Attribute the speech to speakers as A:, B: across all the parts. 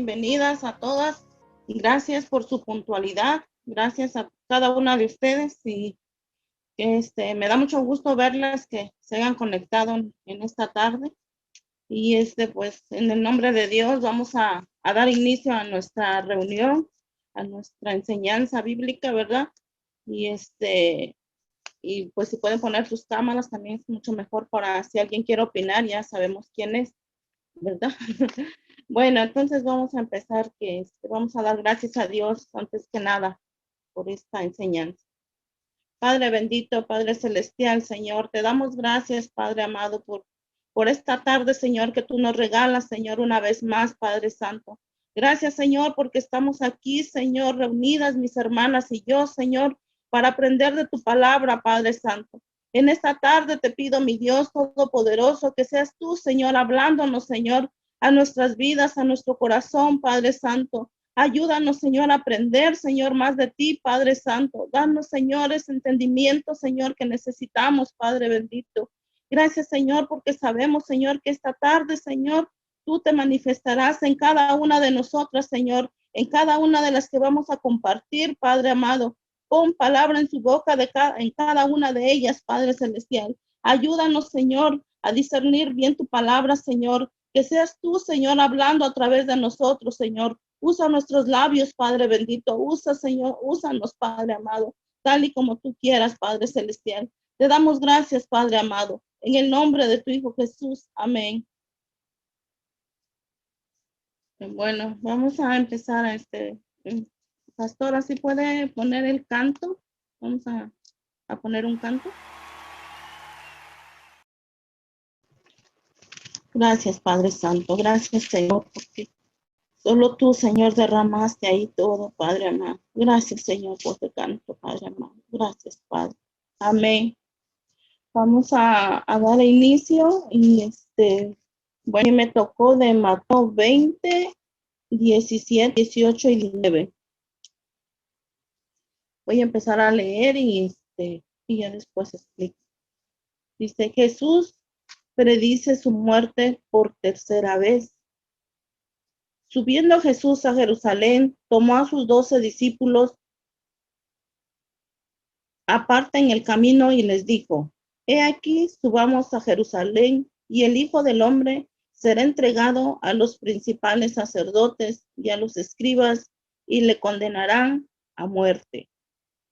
A: bienvenidas a todas. Gracias por su puntualidad. Gracias a cada una de ustedes y me da mucho gusto verlas que se hayan conectado en esta tarde. Y pues en el nombre de Dios vamos a dar inicio a nuestra reunión, a nuestra enseñanza bíblica, ¿verdad? Y pues si pueden poner sus cámaras también es mucho mejor para si alguien quiere opinar, ya sabemos quién es, ¿verdad? Bueno, entonces vamos a empezar, vamos a dar gracias a Dios antes que nada por esta enseñanza. Padre bendito, Padre celestial, Señor, te damos gracias, Padre amado, por esta tarde, Señor, que tú nos regalas, Señor, una vez más, Padre Santo. Gracias, Señor, porque estamos aquí, Señor, reunidas mis hermanas y yo, Señor, para aprender de tu palabra, Padre Santo. En esta tarde te pido, mi Dios todopoderoso, que seas tú, Señor, hablándonos, Señor, a nuestras vidas, a nuestro corazón, Padre Santo. Ayúdanos, Señor, a aprender, Señor, más de ti, Padre Santo. Danos, Señor, ese entendimiento, Señor, que necesitamos, Padre bendito. Gracias, Señor, porque sabemos, Señor, que esta tarde, Señor, tú te manifestarás en cada una de nosotras, Señor, en cada una de las que vamos a compartir, Padre amado. Pon palabra en su boca en cada una de ellas, Padre celestial. Ayúdanos, Señor, a discernir bien tu palabra, Señor. Que seas tú, Señor, hablando a través de nosotros, Señor. Usa nuestros labios, Padre bendito. Usa, Señor, úsanos, Padre amado, tal y como tú quieras, Padre celestial. Te damos gracias, Padre amado, en el nombre de tu Hijo Jesús. Amén. Bueno, vamos a empezar a Pastora, ¿sí puede poner el canto? Vamos a poner un canto. Gracias, Padre Santo. Gracias, Señor, porque solo tú, Señor, derramaste ahí todo, Padre amado. Gracias, Señor, por este canto, Padre amado. Gracias, Padre. Amén. Vamos a dar inicio y bueno, me tocó de Mateo 20, 17, 18 y 19. Voy a empezar a leer y ya después explico. Dice, Jesús predice su muerte por tercera vez. Subiendo Jesús a Jerusalén, tomó a sus 12 discípulos aparte en el camino y les dijo, he aquí, subamos a Jerusalén y el Hijo del Hombre será entregado a los principales sacerdotes y a los escribas y le condenarán a muerte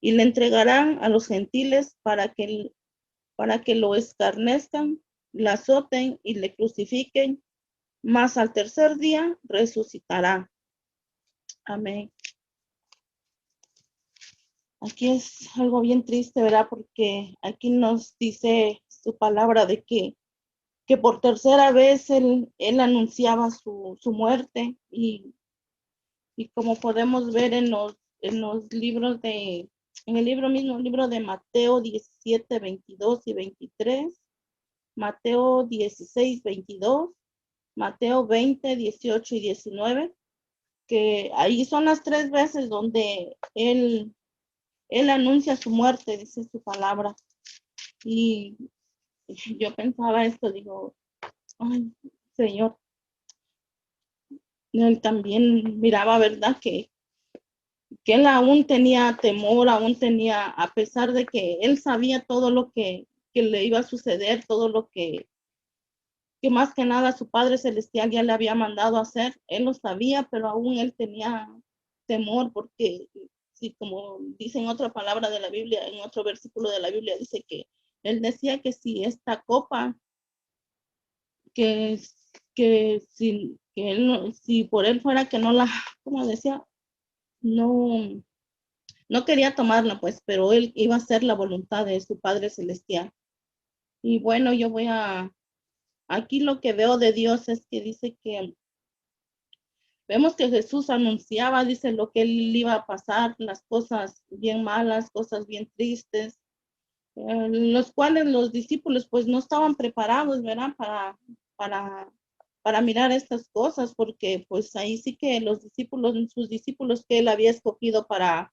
A: y le entregarán a los gentiles para que lo escarnezcan, la azoten y le crucifiquen, mas al tercer día resucitará. Amén. Aquí es algo bien triste, ¿verdad? Porque aquí nos dice su palabra de que por tercera vez él anunciaba su muerte y como podemos ver en los libros en el libro mismo, el libro de Mateo 17, 22 y 23, Mateo 16, 22, Mateo 20, 18 y 19, que ahí son las 3 veces donde él anuncia su muerte, dice su palabra. Y yo pensaba esto, digo, ay, Señor, él también miraba, ¿verdad? Que él aún tenía temor, aún tenía, a pesar de que él sabía todo lo que le iba a suceder, todo lo que más que nada su Padre Celestial ya le había mandado a hacer, él lo sabía, pero aún él tenía temor porque, sí, como dice en otra palabra de la Biblia, en otro versículo de la Biblia, dice que él decía que si esta copa, que él, si por él fuera que no la, como decía, no quería tomarla, pues, pero él iba a hacer la voluntad de su Padre Celestial. Y bueno, yo aquí lo que veo de Dios es que dice que vemos que Jesús anunciaba, dice lo que él iba a pasar, las cosas bien malas, cosas bien tristes, los cuales los discípulos pues no estaban preparados, ¿verdad? Para mirar estas cosas, porque pues ahí sí que sus discípulos que él había escogido para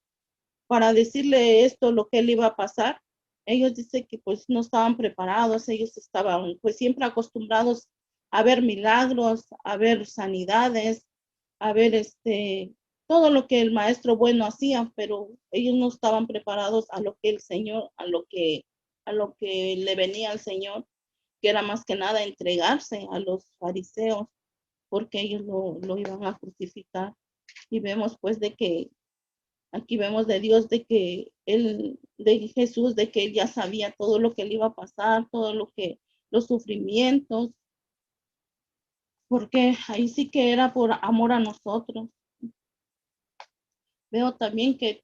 A: decirle esto, lo que él iba a pasar, ellos dicen que pues no estaban preparados, ellos estaban pues siempre acostumbrados a ver milagros, a ver sanidades, a ver, todo lo que el maestro bueno hacía, pero ellos no estaban preparados a lo que el Señor, a lo que le venía al Señor, que era más que nada entregarse a los fariseos, porque ellos lo iban a crucificar. Y vemos pues de que aquí vemos de Dios de que él, de Jesús, de que él ya sabía todo lo que le iba a pasar, todo lo que, los sufrimientos, porque ahí sí que era por amor a nosotros. Veo también que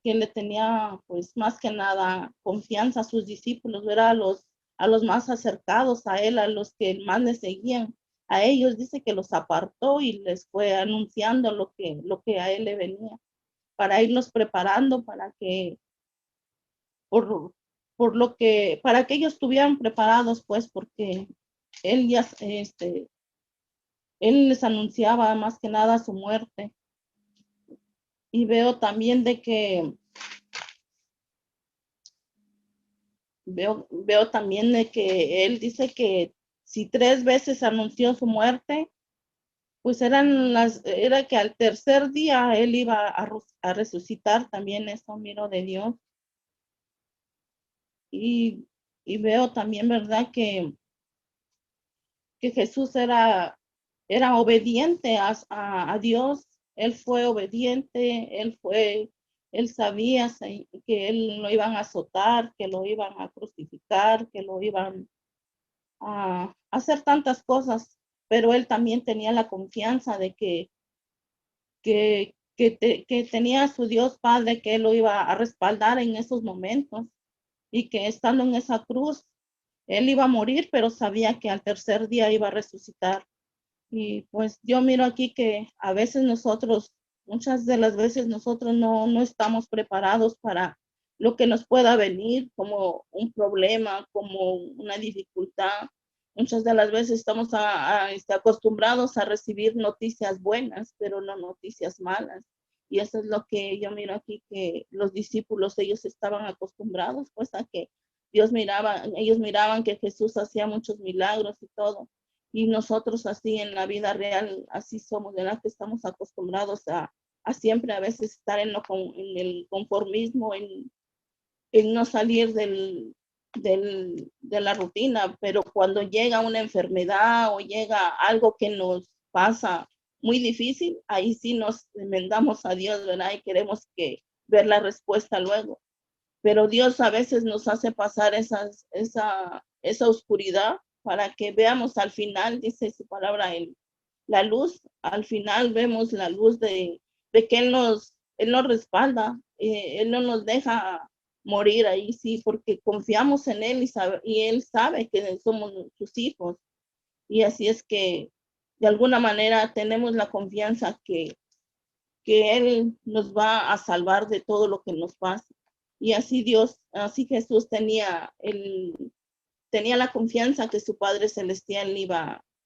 A: le tenía pues más que nada confianza a sus discípulos, ¿verdad? A los más acercados a él, a los que más le seguían. A ellos dice que los apartó y les fue anunciando lo que a él le venía, para irlos preparando para que, por, para que ellos estuvieran preparados, pues, porque él ya, él les anunciaba más que nada su muerte. Y veo también de que veo también de que él dice que si 3 veces anunció su muerte, pues era que al tercer día él iba a resucitar. También eso miro de Dios. Y, y veo también, ¿verdad? Que Jesús era obediente a Dios. Él fue obediente, él sabía que él lo iban a azotar, que lo iban a crucificar, que lo iban a hacer tantas cosas, pero él también tenía la confianza de que tenía a su Dios Padre, que él lo iba a respaldar en esos momentos, y que estando en esa cruz, él iba a morir, pero sabía que al tercer día iba a resucitar. Y pues yo miro aquí que a veces nosotros, muchas de las veces nosotros no estamos preparados para lo que nos pueda venir como un problema, como una dificultad. Muchas de las veces estamos acostumbrados a recibir noticias buenas, pero no noticias malas. Y eso es lo que yo miro aquí, que los discípulos, ellos estaban acostumbrados pues a que ellos miraban que Jesús hacía muchos milagros y todo, y nosotros así en la vida real, así somos, ¿verdad? Que estamos acostumbrados a siempre a veces estar en el conformismo, en no salir de la rutina, pero cuando llega una enfermedad o llega algo que nos pasa muy difícil, ahí sí nos enmendamos a Dios, ¿verdad? Y queremos ver la respuesta luego. Pero Dios a veces nos hace pasar esa oscuridad para que veamos al final, dice su palabra, la luz. Al final vemos la luz de que Él nos respalda, Él no nos deja morir ahí, sí, porque confiamos en Él y Él sabe que somos sus hijos. Y así es que de alguna manera tenemos la confianza que Él nos va a salvar de todo lo que nos pasa. Y así así Jesús tenía la confianza que su Padre Celestial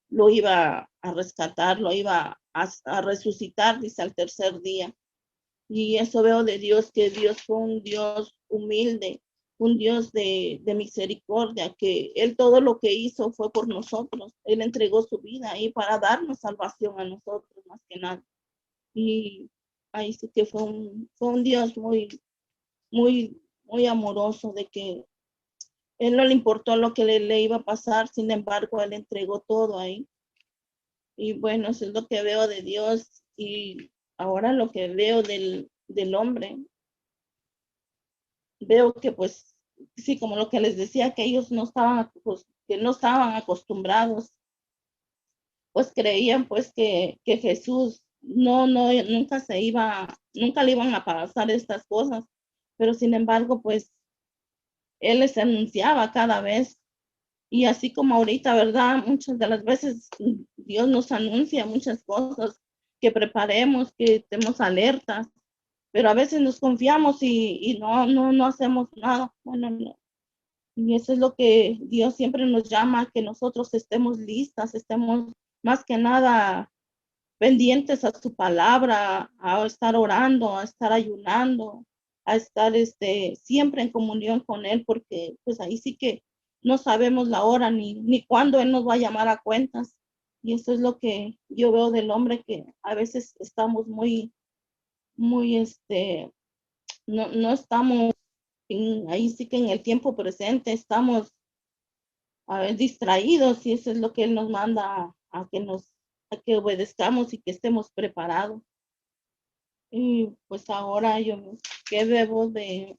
A: lo iba a rescatar, lo iba a resucitar, dice, al tercer día. Y eso veo de Dios, que Dios fue un Dios humilde, un Dios de misericordia, que Él todo lo que hizo fue por nosotros. Él entregó su vida ahí para darnos salvación a nosotros, más que nada. Y ahí sí que fue un Dios muy amoroso, de que él no le importó lo que le iba a pasar, sin embargo, él entregó todo ahí. Y bueno, eso es lo que veo de Dios. Y ahora lo que veo del hombre, veo que pues, sí, como lo que les decía, que ellos no estaban, pues, que no estaban acostumbrados, pues creían pues que Jesús nunca le iban a pasar estas cosas, pero sin embargo, pues él les anunciaba cada vez. Y así como ahorita, ¿verdad? Muchas de las veces Dios nos anuncia muchas cosas, que preparemos, que estemos alertas, pero a veces nos confiamos y no hacemos nada. Bueno, no. Y eso es lo que Dios siempre nos llama, que nosotros estemos listas, estemos más que nada pendientes a su palabra, a estar orando, a estar ayunando, a estar siempre en comunión con Él, porque pues ahí sí que no sabemos la hora ni cuándo Él nos va a llamar a cuentas. Y eso es lo que yo veo del hombre, que a veces estamos muy, no estamos ahí sí que en el tiempo presente, estamos a ver, distraídos, y eso es lo que Él nos manda a que obedezcamos y que estemos preparados. Y pues ahora ¿qué debo de,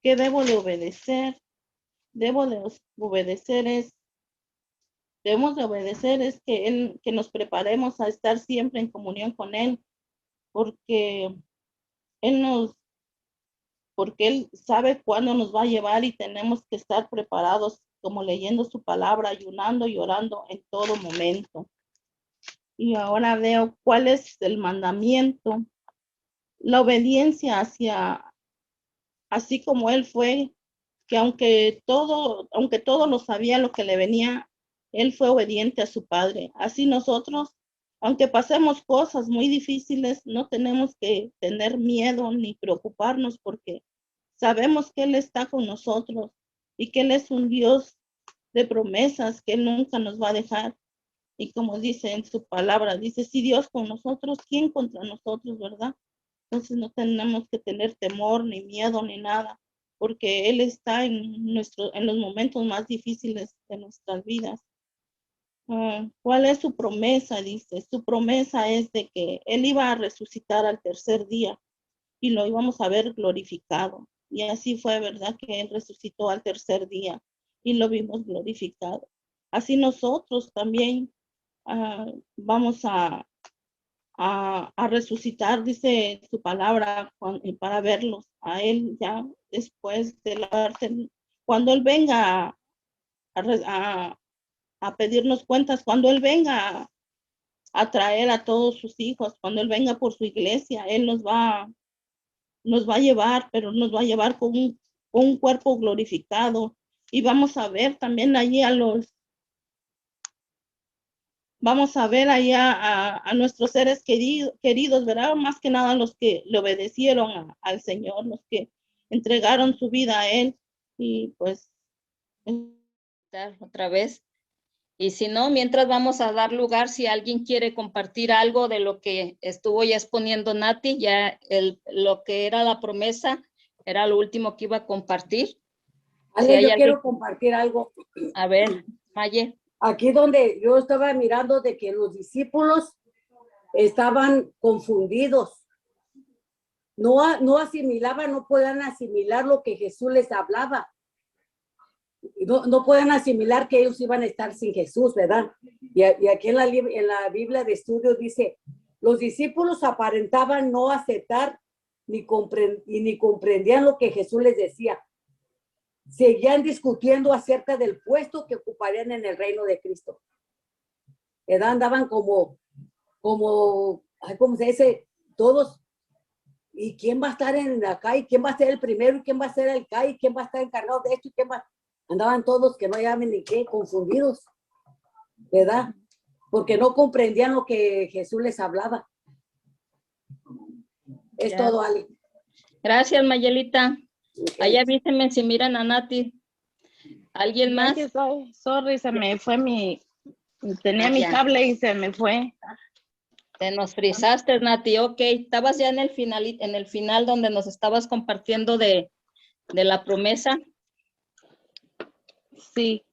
A: qué debo de obedecer? Debo de obedecer debemos de obedecer es que nos preparemos a estar siempre en comunión con Él, porque Él nos, porque Él sabe cuándo nos va a llevar, y tenemos que estar preparados, como leyendo su palabra, ayunando y orando en todo momento. Y ahora veo cuál es el mandamiento, la obediencia así como Él fue, que aunque todo lo sabía lo que le venía, Él fue obediente a su Padre. Así nosotros, aunque pasemos cosas muy difíciles, no tenemos que tener miedo ni preocuparnos, porque sabemos que Él está con nosotros y que Él es un Dios de promesas, que Él nunca nos va a dejar. Y como dice en su palabra, dice, si Dios con nosotros, ¿quién contra nosotros, verdad? Entonces no tenemos que tener temor, ni miedo, ni nada, porque Él está en los momentos más difíciles de nuestras vidas. ¿Cuál es su promesa? Dice, su promesa es de que Él iba a resucitar al tercer día y lo íbamos a ver glorificado. Y así fue, ¿verdad? Que Él resucitó al tercer día y lo vimos glorificado. Así nosotros también vamos a resucitar, dice su palabra, para verlos a Él ya después de la muerte, cuando Él venga a pedirnos cuentas, cuando Él venga a traer a todos sus hijos, cuando Él venga por su iglesia, Él nos va a llevar, pero nos va a llevar con un cuerpo glorificado, y vamos a ver también allí vamos a ver allá a nuestros seres queridos, ¿verdad? Más que nada los que le obedecieron al Señor, los que entregaron su vida a Él, y pues
B: otra vez. Y si no, mientras vamos a dar lugar, si alguien quiere compartir algo de lo que estuvo ya exponiendo Nati, ya lo que era la promesa, era lo último que iba a compartir.
C: Ale, yo quiero compartir algo.
B: A ver, Maye.
C: Aquí donde yo estaba mirando de que los discípulos estaban confundidos. No asimilaban, no podían asimilar lo que Jesús les hablaba. No pueden asimilar que ellos iban a estar sin Jesús, ¿verdad? Y aquí en la Biblia de estudio dice, los discípulos aparentaban no aceptar ni comprendían lo que Jesús les decía. Seguían discutiendo acerca del puesto que ocuparían en el reino de Cristo. ¿Verdad? Andaban como, ¿cómo se dice? Todos. ¿Y quién va a estar en acá? ¿Y quién va a ser el primero? ¿Y quién va a ser el CAI? ¿Y quién va a estar encargado de esto? ¿Y quién va? Andaban todos que no llamen ni qué, confundidos, ¿verdad? Porque no comprendían lo que Jesús les hablaba. Es todo, Ali.
B: Gracias, Mayelita. Okay. Ahí avísenme si miran a Nati. ¿Alguien más?
A: Sorry, se me fue tenía mi cable y se me fue.
B: Te nos frizaste, Nati. Ok, estabas ya en el final donde nos estabas compartiendo de la promesa.
A: Sí,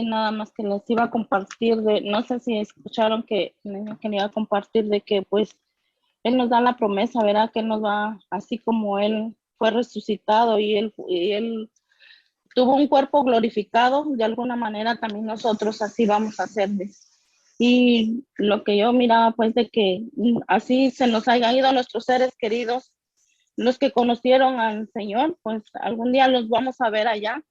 A: nada más que les iba a compartir no sé si escucharon que iba a compartir de que pues Él nos da la promesa, ¿verdad? Que Él nos va, así como Él fue resucitado y él tuvo un cuerpo glorificado, de alguna manera también nosotros así vamos a hacer. Y lo que yo miraba pues de que así se nos hayan ido nuestros seres queridos, los que conocieron al Señor, pues algún día los vamos a ver allá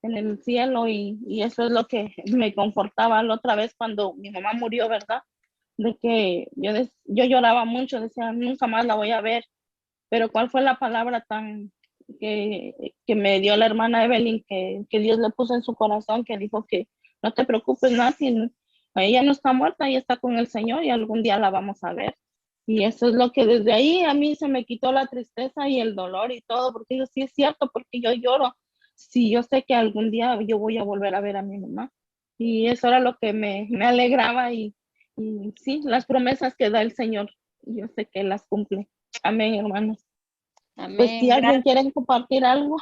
A: en el cielo, y eso es lo que me confortaba la otra vez cuando mi mamá murió, ¿verdad? De que yo lloraba mucho, decía, nunca más la voy a ver, pero ¿cuál fue la palabra que me dio la hermana Evelyn, que Dios le puso en su corazón, que dijo que no te preocupes, Nancy, ella no está muerta, ella está con el Señor y algún día la vamos a ver? Y eso es lo que desde ahí a mí se me quitó la tristeza y el dolor y todo, porque yo sí es cierto, porque yo lloro. Sí, yo sé que algún día yo voy a volver a ver a mi mamá. Y eso era lo que me alegraba y sí, las promesas que da el Señor, yo sé que las cumple. Amén, hermanos. Pues si
B: Amén.
A: alguien
B: Gracias.
A: quiere compartir algo,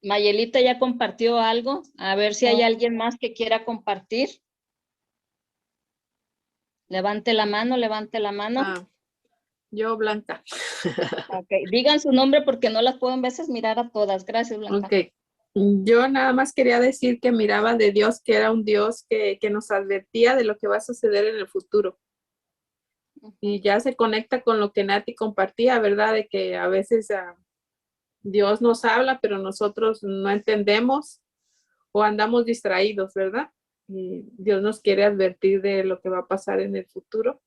B: Mayelita ya compartió algo. A ver si hay alguien más que quiera compartir. Levante la mano, levante la mano.
D: Yo, Blanca.
B: Ok, digan su nombre porque no las puedo a veces mirar a todas. Gracias, Blanca.
D: Ok. Yo nada más quería decir que miraba de Dios, que era un Dios que nos advertía de lo que va a suceder en el futuro. Y ya se conecta con lo que Nati compartía, ¿verdad? De que a veces Dios nos habla, pero nosotros no entendemos o andamos distraídos, ¿verdad? Y Dios nos quiere advertir de lo que va a pasar en el futuro.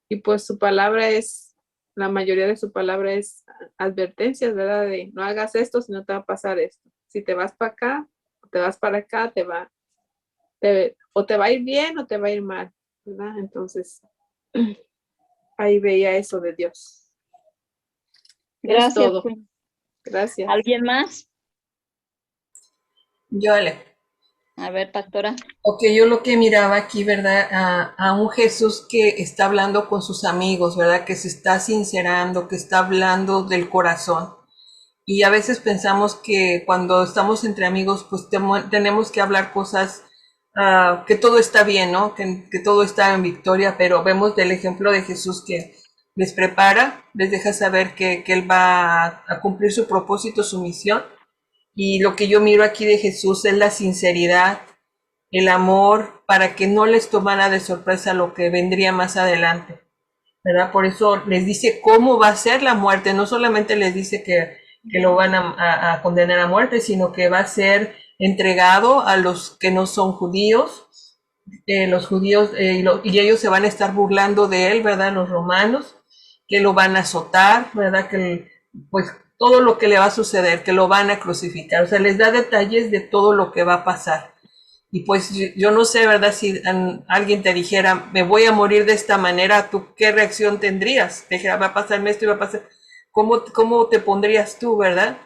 D: Y pues su palabra es, la mayoría de su palabra es advertencias, ¿verdad? De no hagas esto si no te va a pasar esto. Si te vas para acá, o te vas para acá, o te va a ir bien o te va a ir mal, ¿verdad? Entonces, ahí veía eso de Dios.
B: Gracias.
D: Es todo.
B: Pues.
D: Gracias.
B: ¿Alguien más?
E: Yo, Ale.
B: A ver, pastora.
E: Ok, yo lo que miraba aquí, ¿verdad? A un Jesús que está hablando con sus amigos, ¿verdad? Que se está sincerando, que está hablando del corazón. Y a veces pensamos que cuando estamos entre amigos, pues tenemos que hablar cosas, que todo está bien, ¿no? Que todo está en victoria, pero vemos del ejemplo de Jesús que les prepara, les deja saber que Él va a cumplir su propósito, su misión. Y lo que yo miro aquí de Jesús es la sinceridad, el amor, para que no les tomara de sorpresa lo que vendría más adelante, ¿verdad? Por eso les dice cómo va a ser la muerte, no solamente les dice que lo van a condenar a muerte, sino que va a ser entregado a los que no son judíos, los judíos, y ellos se van a estar burlando de él, ¿verdad? Los romanos, que lo van a azotar, ¿verdad? Pues todo lo que le va a suceder, que lo van a crucificar, o sea, les da detalles de todo lo que va a pasar. Y pues yo no sé, ¿verdad? Si alguien te dijera, me voy a morir de esta manera, ¿tú qué reacción tendrías? Te dijera, va a pasarme esto y va a pasar. ¿Cómo te pondrías tú, verdad?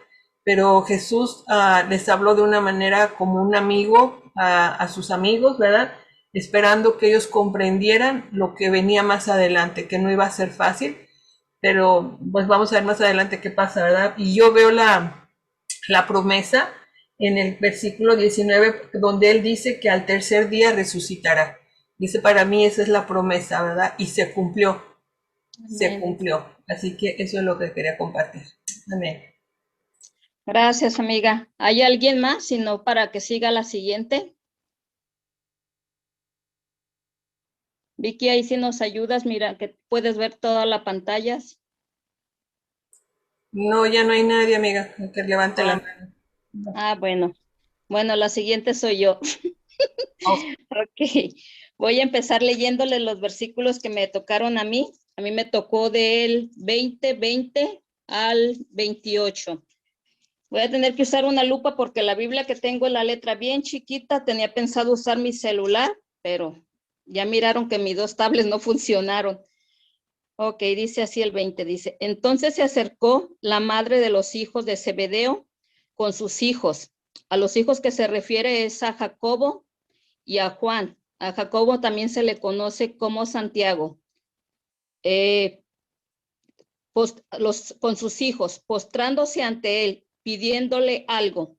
E: Pero Jesús les habló de una manera como un amigo a sus amigos, ¿verdad? Esperando que ellos comprendieran lo que venía más adelante, que no iba a ser fácil, pero pues vamos a ver más adelante qué pasa, ¿verdad? Y yo veo la promesa en el versículo 19, donde él dice que al tercer día resucitará. Dice, para mí esa es la promesa, ¿verdad? Y se cumplió, se cumplió. Así que eso es lo que quería compartir. Amén.
B: Gracias, amiga. ¿Hay alguien más? Si no, para que siga la siguiente. Vicky, ahí sí nos ayudas, mira, que puedes ver todas las pantallas.
E: No, ya no hay nadie, amiga, que levante la mano.
B: Bueno. Bueno, la siguiente soy yo. Ok. Voy a empezar leyéndole los versículos que me tocaron a mí. A mí me tocó del 20 al 28. Voy a tener que usar una lupa porque la Biblia que tengo es la letra bien chiquita. Tenía pensado usar mi celular, pero ya miraron que mis dos tablets no funcionaron. Ok, dice así el 20, dice, entonces se acercó la madre de los hijos de Zebedeo con sus hijos. A los hijos que se refiere es a Jacobo y a Juan. A Jacobo también se le conoce como Santiago. Con sus hijos, postrándose ante él, pidiéndole algo.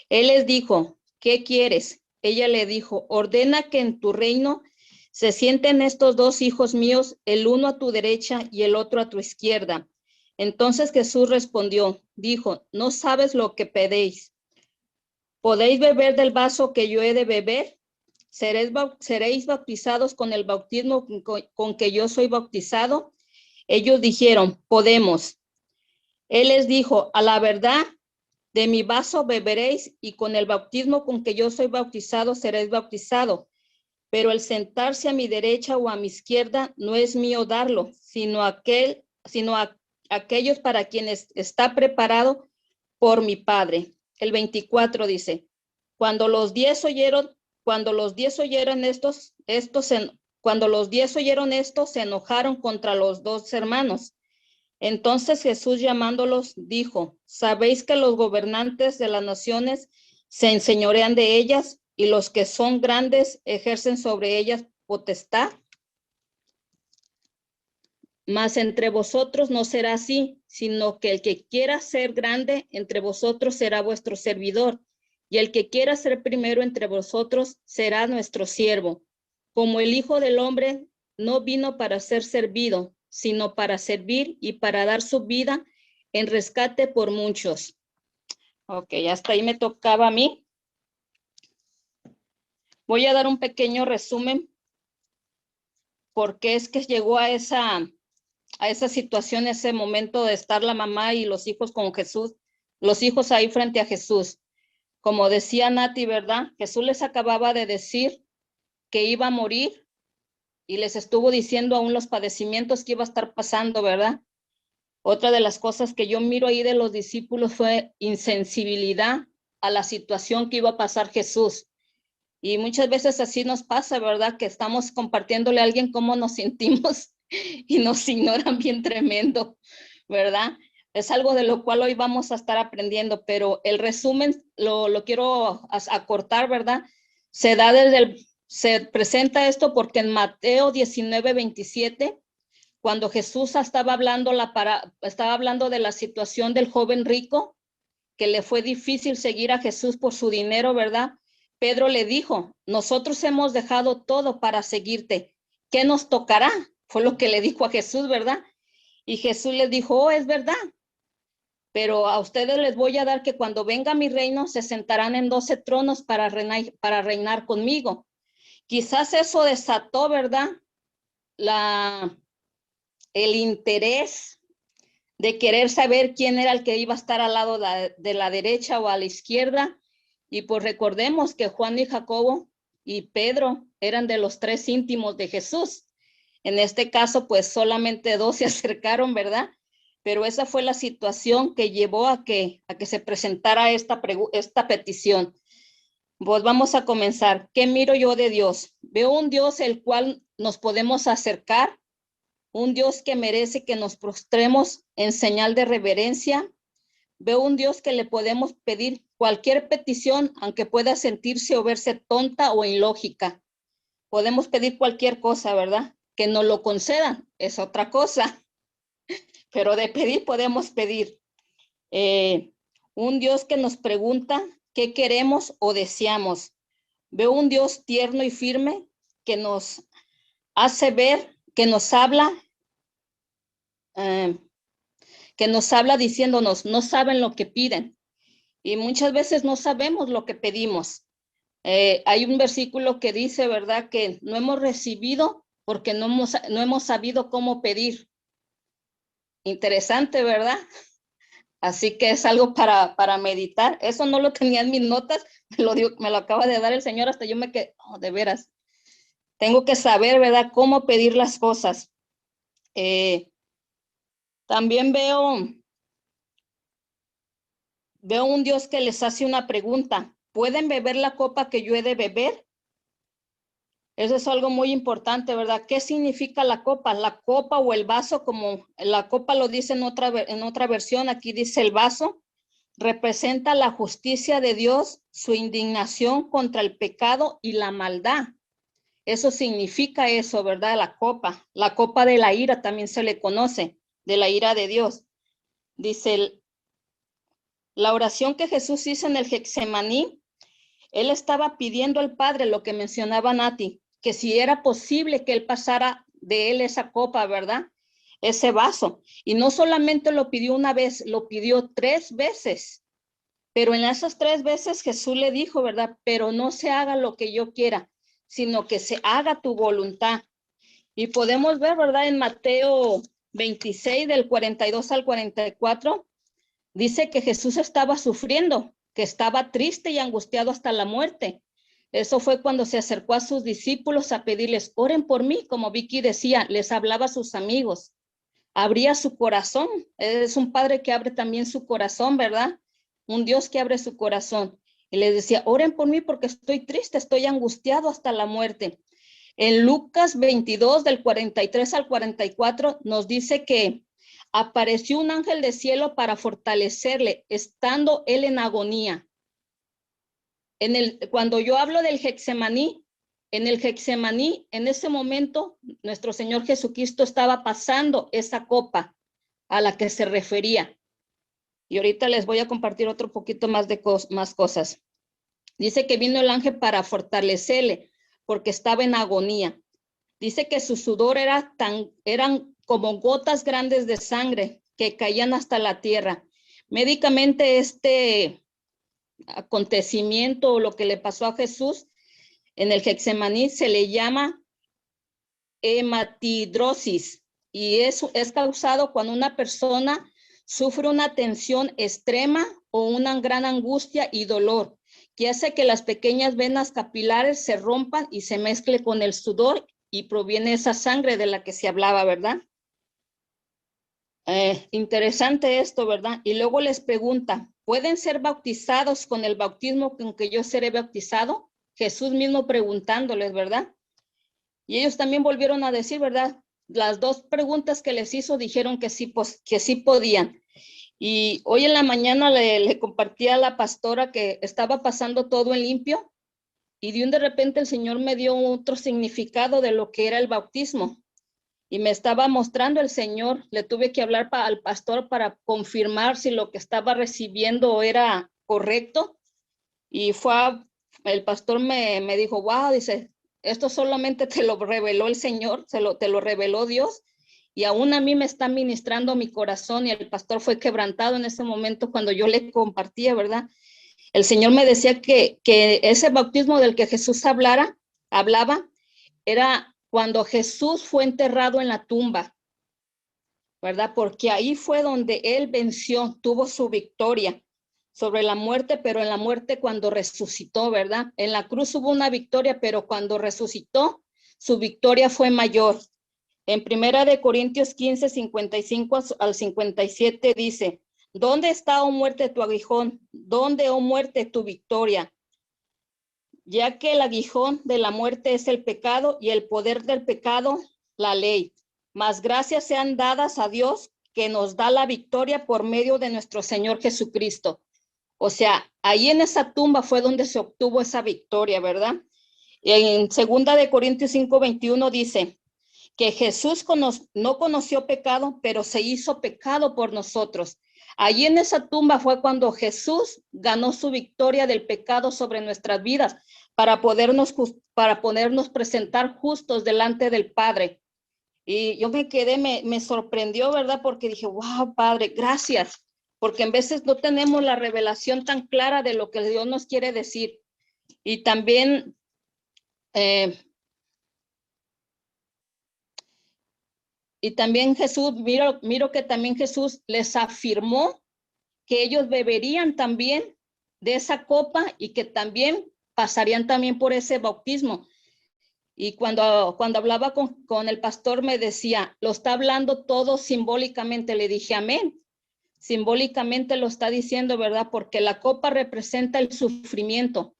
B: Él les dijo, ¿qué quieres? Ella le dijo, ordena que en tu reino se sienten estos dos hijos míos, el uno a tu derecha y el otro a tu izquierda. Entonces Jesús respondió, dijo, no sabes lo que pedéis. ¿Podéis beber del vaso que yo he de beber? ¿Seréis bautizados con el bautismo con que yo soy bautizado? Ellos dijeron, podemos. Él les dijo, a la verdad, de mi vaso beberéis y con el bautismo con que yo soy bautizado seréis bautizado. Pero el sentarse a mi derecha o a mi izquierda no es mío darlo, sino aquellos para quienes está preparado por mi Padre. El 24 dice, cuando los 10 oyeron esto, se enojaron contra los dos hermanos. Entonces Jesús llamándolos dijo, ¿sabéis que los gobernantes de las naciones se enseñorean de ellas y los que son grandes ejercen sobre ellas potestad. Mas entre vosotros no será así, sino que el que quiera ser grande entre vosotros será vuestro servidor, y el que quiera ser primero entre vosotros será nuestro siervo. Como el Hijo del Hombre no vino para ser servido, sino para servir y para dar su vida en rescate por muchos. Ok, hasta ahí me tocaba a mí. Voy a dar un pequeño resumen porque es que llegó a esa situación, ese momento de estar la mamá y los hijos con Jesús, los hijos ahí frente a Jesús. Como decía Nati, ¿verdad? Jesús les acababa de decir que iba a morir y les estuvo diciendo aún los padecimientos que iba a estar pasando, ¿verdad? Otra de las cosas que yo miro ahí de los discípulos fue insensibilidad a la situación que iba a pasar Jesús. Y muchas veces así nos pasa, ¿verdad? Que estamos compartiéndole a alguien cómo nos sentimos y nos ignoran bien tremendo, ¿verdad? Es algo de lo cual hoy vamos a estar aprendiendo, pero el resumen lo quiero acortar, ¿verdad? Se presenta esto porque en Mateo 19:27, cuando Jesús estaba hablando de la situación del joven rico, que le fue difícil seguir a Jesús por su dinero, ¿verdad? Pedro le dijo, nosotros hemos dejado todo para seguirte. ¿Qué nos tocará? Fue lo que le dijo a Jesús, ¿verdad? Y Jesús le dijo, oh, es verdad, pero a ustedes les voy a dar que cuando venga mi reino se sentarán en 12 tronos para reinar conmigo. Quizás eso desató, ¿verdad? El interés de querer saber quién era el que iba a estar al lado de la derecha o a la izquierda. Y pues recordemos que Juan y Jacobo y Pedro eran de los 3 íntimos de Jesús. En este caso, pues solamente 2 se acercaron, ¿verdad? Pero esa fue la situación que llevó a que se presentara esta petición. Pues vamos a comenzar. ¿Qué miro yo de Dios? Veo un Dios el cual nos podemos acercar, un Dios que merece que nos prostremos en señal de reverencia. Veo un Dios que le podemos pedir cualquier petición, aunque pueda sentirse o verse tonta o ilógica. Podemos pedir cualquier cosa, ¿verdad? Que nos lo concedan, es otra cosa. Pero de pedir podemos pedir. Un Dios que nos pregunta qué queremos o deseamos. Veo un Dios tierno y firme que nos hace ver, que nos habla diciéndonos, no saben lo que piden. Y muchas veces no sabemos lo que pedimos. Hay un versículo que dice, ¿verdad? Que no hemos recibido porque no hemos sabido cómo pedir. Interesante, ¿verdad? Así que es algo para meditar. Eso no lo tenía en mis notas, me lo acaba de dar el Señor, hasta yo me quedé, oh, de veras. Tengo que saber, ¿verdad? Cómo pedir las cosas. También veo un Dios que les hace una pregunta. ¿Pueden beber la copa que yo he de beber? Eso es algo muy importante, ¿verdad? ¿Qué significa la copa? La copa o el vaso, como la copa lo dice en otra versión, aquí dice el vaso, representa la justicia de Dios, su indignación contra el pecado y la maldad. Eso significa eso, ¿verdad? La copa de la ira también se le conoce, de la ira de Dios. Dice la oración que Jesús hizo en el Getsemaní, él estaba pidiendo al Padre lo que mencionaba Nati, que si era posible que él pasara de él esa copa, ¿verdad? Ese vaso. Y no solamente lo pidió una vez, lo pidió 3 veces. Pero en esas 3 veces Jesús le dijo, ¿verdad? Pero no se haga lo que yo quiera, sino que se haga tu voluntad. Y podemos ver, ¿verdad? En Mateo 26, del 42 al 44, dice que Jesús estaba sufriendo, que estaba triste y angustiado hasta la muerte. Eso fue cuando se acercó a sus discípulos a pedirles, oren por mí, como Vicky decía, les hablaba a sus amigos. Abría su corazón. Es un padre que abre también su corazón, ¿verdad? Un Dios que abre su corazón. Y les decía, oren por mí porque estoy triste, estoy angustiado hasta la muerte. En Lucas 22, del 43 al 44, nos dice que apareció un ángel de cielo para fortalecerle, estando él en agonía. cuando yo hablo del Getsemaní, en el Getsemaní, en ese momento, nuestro Señor Jesucristo estaba pasando esa copa a la que se refería. Y ahorita les voy a compartir otro poquito más de más cosas. Dice que vino el ángel para fortalecerle, porque estaba en agonía. Dice que su sudor eran como gotas grandes de sangre que caían hasta la tierra. Médicamente este acontecimiento o lo que le pasó a Jesús en el Getsemaní se le llama hematidrosis y eso es causado cuando una persona sufre una tensión extrema o una gran angustia y dolor que hace que las pequeñas venas capilares se rompan y se mezcle con el sudor y proviene esa sangre de la que se hablaba, ¿verdad? Interesante esto, ¿verdad? Y luego les pregunta, ¿pueden ser bautizados con el bautismo con que yo seré bautizado? Jesús mismo preguntándoles, ¿verdad? Y ellos también volvieron a decir, ¿verdad? Las dos preguntas que les hizo dijeron que sí, pues, que sí podían. Y hoy en la mañana le compartí a la pastora que estaba pasando todo en limpio y de repente el Señor me dio otro significado de lo que era el bautismo. Y me estaba mostrando el Señor, le tuve que hablar al pastor para confirmar si lo que estaba recibiendo era correcto. Y el pastor me dijo, wow, dice, esto solamente te lo reveló el Señor, te lo reveló Dios. Y aún a mí me está ministrando mi corazón y el pastor fue quebrantado en ese momento cuando yo le compartía, ¿verdad? El Señor me decía que ese bautismo del que Jesús hablaba, era cuando Jesús fue enterrado en la tumba, ¿verdad? Porque ahí fue donde él venció, tuvo su victoria sobre la muerte, pero en la muerte cuando resucitó, ¿verdad? En la cruz hubo una victoria, pero cuando resucitó, su victoria fue mayor. En 1 Corintios 15, 55 al 57 dice, ¿dónde está, oh muerte, tu aguijón? ¿Dónde, oh muerte, tu victoria? Ya que el aguijón de la muerte es el pecado y el poder del pecado, la ley. Mas gracias sean dadas a Dios que nos da la victoria por medio de nuestro Señor Jesucristo. O sea, ahí en esa tumba fue donde se obtuvo esa victoria, ¿verdad? Y en 2 Corintios 5, 21 dice que Jesús no conoció pecado, pero se hizo pecado por nosotros. Allí en esa tumba fue cuando Jesús ganó su victoria del pecado sobre nuestras vidas para podernos presentar justos delante del Padre. Y yo me sorprendió, ¿verdad? Porque dije, wow, Padre, gracias. Porque en veces no tenemos la revelación tan clara de lo que Dios nos quiere decir. Y también Jesús, miro que también Jesús les afirmó que ellos beberían también de esa copa y que también pasarían también por ese bautismo. Y cuando hablaba con el pastor me decía, lo está hablando todo simbólicamente. Le dije, amén. Simbólicamente lo está diciendo, ¿verdad? Porque la copa representa el sufrimiento.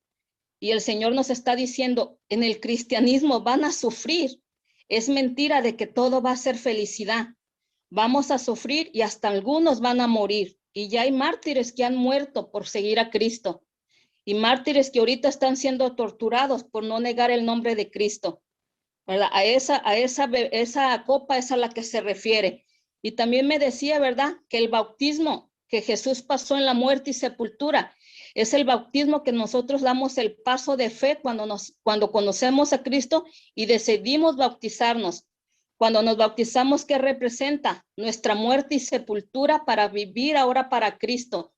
B: Y el Señor nos está diciendo, en el cristianismo van a sufrir. Es mentira de que todo va a ser felicidad. Vamos a sufrir y hasta algunos van a morir. Y ya hay mártires que han muerto por seguir a Cristo. Y mártires que ahorita están siendo torturados por no negar el nombre de Cristo, ¿verdad? A esa copa es a la que se refiere. Y también me decía, ¿verdad? Que el bautismo que Jesús pasó en la muerte y sepultura es el bautismo que nosotros damos el paso de fe cuando conocemos a Cristo y decidimos bautizarnos. Cuando nos bautizamos, ¿qué representa? Nuestra muerte y sepultura para vivir ahora para Cristo,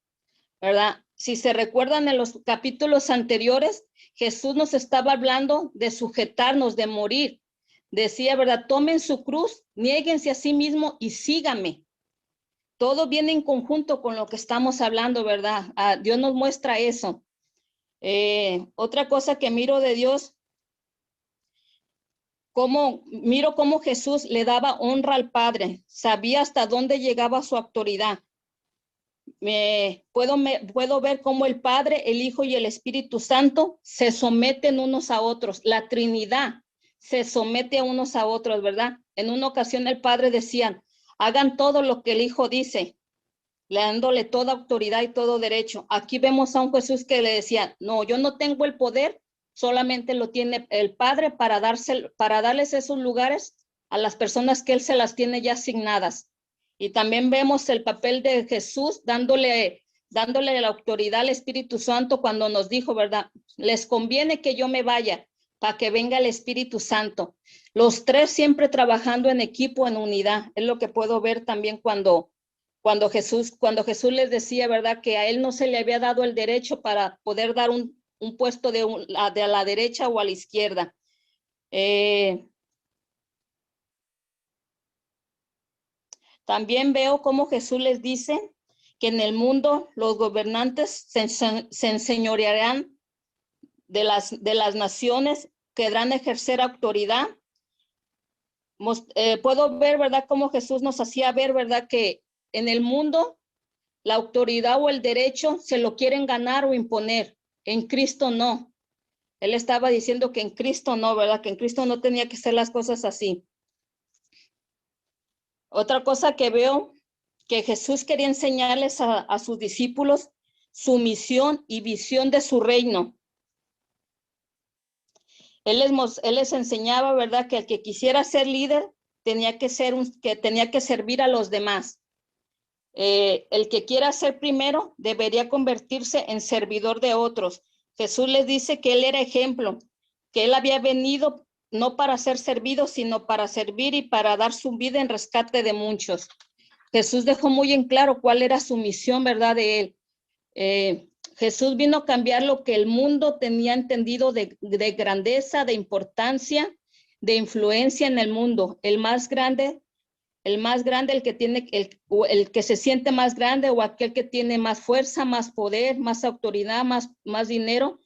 B: ¿verdad? Si se recuerdan en los capítulos anteriores, Jesús nos estaba hablando de sujetarnos, de morir. Decía, ¿verdad? Tomen su cruz, niéguense a sí mismo y síganme. Todo viene en conjunto con lo que estamos hablando, ¿verdad? Dios nos muestra eso. Otra cosa que miro de Dios, miro cómo Jesús le daba honra al Padre, sabía hasta dónde llegaba su autoridad. Puedo ver cómo el Padre, el Hijo y el Espíritu Santo se someten unos a otros. La Trinidad se somete a unos a otros, ¿verdad? En una ocasión el Padre decía, hagan todo lo que el Hijo dice. dándole toda autoridad y todo derecho. Aquí vemos a un Jesús que le decía, no, yo no tengo el poder, solamente lo tiene el Padre para darles esos lugares a las personas que Él se las tiene ya asignadas. Y también vemos el papel de Jesús dándole la autoridad al Espíritu Santo cuando nos dijo, ¿verdad? Les conviene que yo me vaya para que venga el Espíritu Santo. Los tres siempre trabajando en equipo, en unidad. Es lo que puedo ver también cuando Jesús les decía, ¿verdad? Que a Él no se le había dado el derecho para poder dar un puesto de a la derecha o a la izquierda. También veo cómo Jesús les dice que en el mundo los gobernantes se enseñorearán de las naciones, querrán ejercer autoridad. Puedo ver, ¿verdad?, cómo Jesús nos hacía ver, ¿verdad?, que en el mundo la autoridad o el derecho se lo quieren ganar o imponer. En Cristo no. Él estaba diciendo que en Cristo no, ¿verdad?, que en Cristo no tenía que ser las cosas así. Otra cosa que veo, que Jesús quería enseñarles a sus discípulos su misión y visión de su reino. Él les enseñaba, ¿verdad?, que el que quisiera ser líder tenía que servir a los demás. El que quiera ser primero debería convertirse en servidor de otros. Jesús les dice que Él era ejemplo, que Él había venido no para ser servido, sino para servir y para dar su vida en rescate de muchos. Jesús dejó muy en claro cuál era su misión, ¿verdad?, de Él. Jesús vino a cambiar lo que el mundo tenía entendido de grandeza, de importancia, de influencia en el mundo. El más grande, el que se siente más grande, o aquel que tiene más fuerza, más poder, más autoridad, más dinero,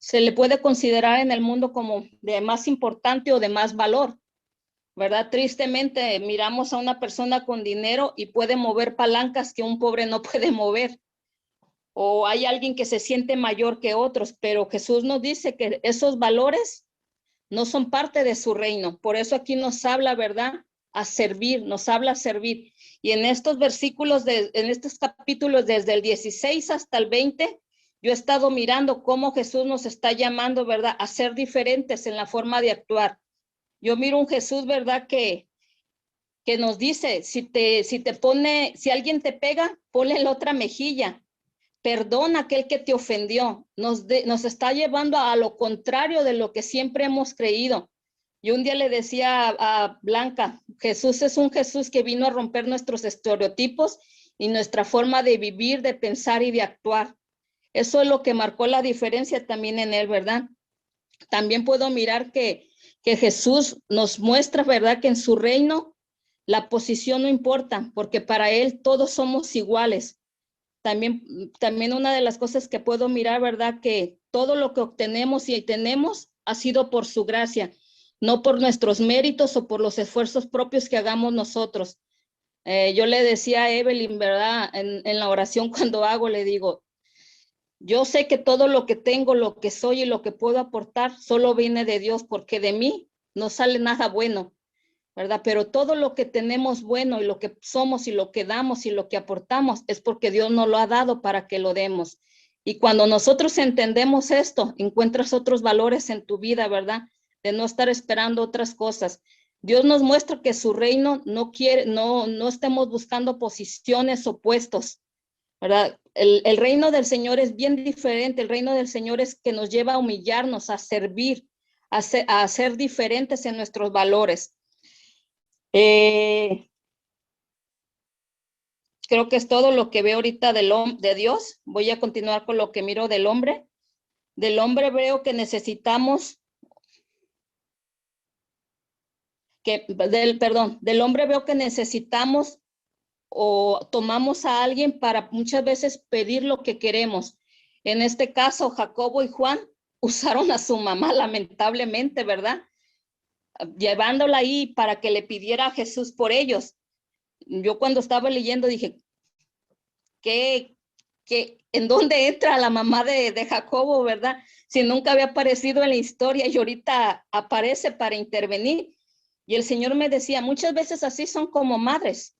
B: se le puede considerar en el mundo como de más importante o de más valor, ¿verdad? Tristemente miramos a una persona con dinero y puede mover palancas que un pobre no puede mover. O hay alguien que se siente mayor que otros, pero Jesús nos dice que esos valores no son parte de su reino. Por eso aquí nos habla, ¿verdad?, a servir, nos habla a servir. Y en estos versículos, en estos capítulos, desde el 16 hasta el 20, yo he estado mirando cómo Jesús nos está llamando, ¿verdad?, a ser diferentes en la forma de actuar. Yo miro un Jesús, ¿verdad?, que nos dice, si alguien te pega, ponle la otra mejilla. Perdona a aquel que te ofendió. Nos está llevando a lo contrario de lo que siempre hemos creído. Yo un día le decía a Blanca, Jesús es un Jesús que vino a romper nuestros estereotipos y nuestra forma de vivir, de pensar y de actuar. Eso es lo que marcó la diferencia también en Él, ¿verdad? También puedo mirar que Jesús nos muestra, ¿verdad?, que en su reino la posición no importa, porque para Él todos somos iguales. También una de las cosas que puedo mirar, ¿verdad?, que todo lo que obtenemos y tenemos ha sido por su gracia, no por nuestros méritos o por los esfuerzos propios que hagamos nosotros. Yo le decía a Evelyn, ¿verdad?, en la oración cuando hago, le digo, yo sé que todo lo que tengo, lo que soy y lo que puedo aportar solo viene de Dios, porque de mí no sale nada bueno, ¿verdad? Pero todo lo que tenemos bueno y lo que somos y lo que damos y lo que aportamos es porque Dios nos lo ha dado para que lo demos. Y cuando nosotros entendemos esto, encuentras otros valores en tu vida, ¿verdad?, de no estar esperando otras cosas. Dios nos muestra que su reino no estemos buscando posiciones o puestos, ¿verdad? El reino del Señor es bien diferente. El reino del Señor es que nos lleva a humillarnos, a servir, a ser diferentes en nuestros valores. Creo que es todo lo que veo ahorita de Dios. Voy a continuar con lo que miro del hombre. Del hombre veo que necesitamos del hombre veo que necesitamos o tomamos a alguien para muchas veces pedir lo que queremos. En este caso, Jacobo y Juan usaron a su mamá, lamentablemente, ¿verdad?, llevándola ahí para que le pidiera a Jesús por ellos. Yo cuando estaba leyendo dije, ¿en dónde entra la mamá de Jacobo, verdad? Si nunca había aparecido en la historia y ahorita aparece para intervenir. Y el Señor me decía, muchas veces así son como madres.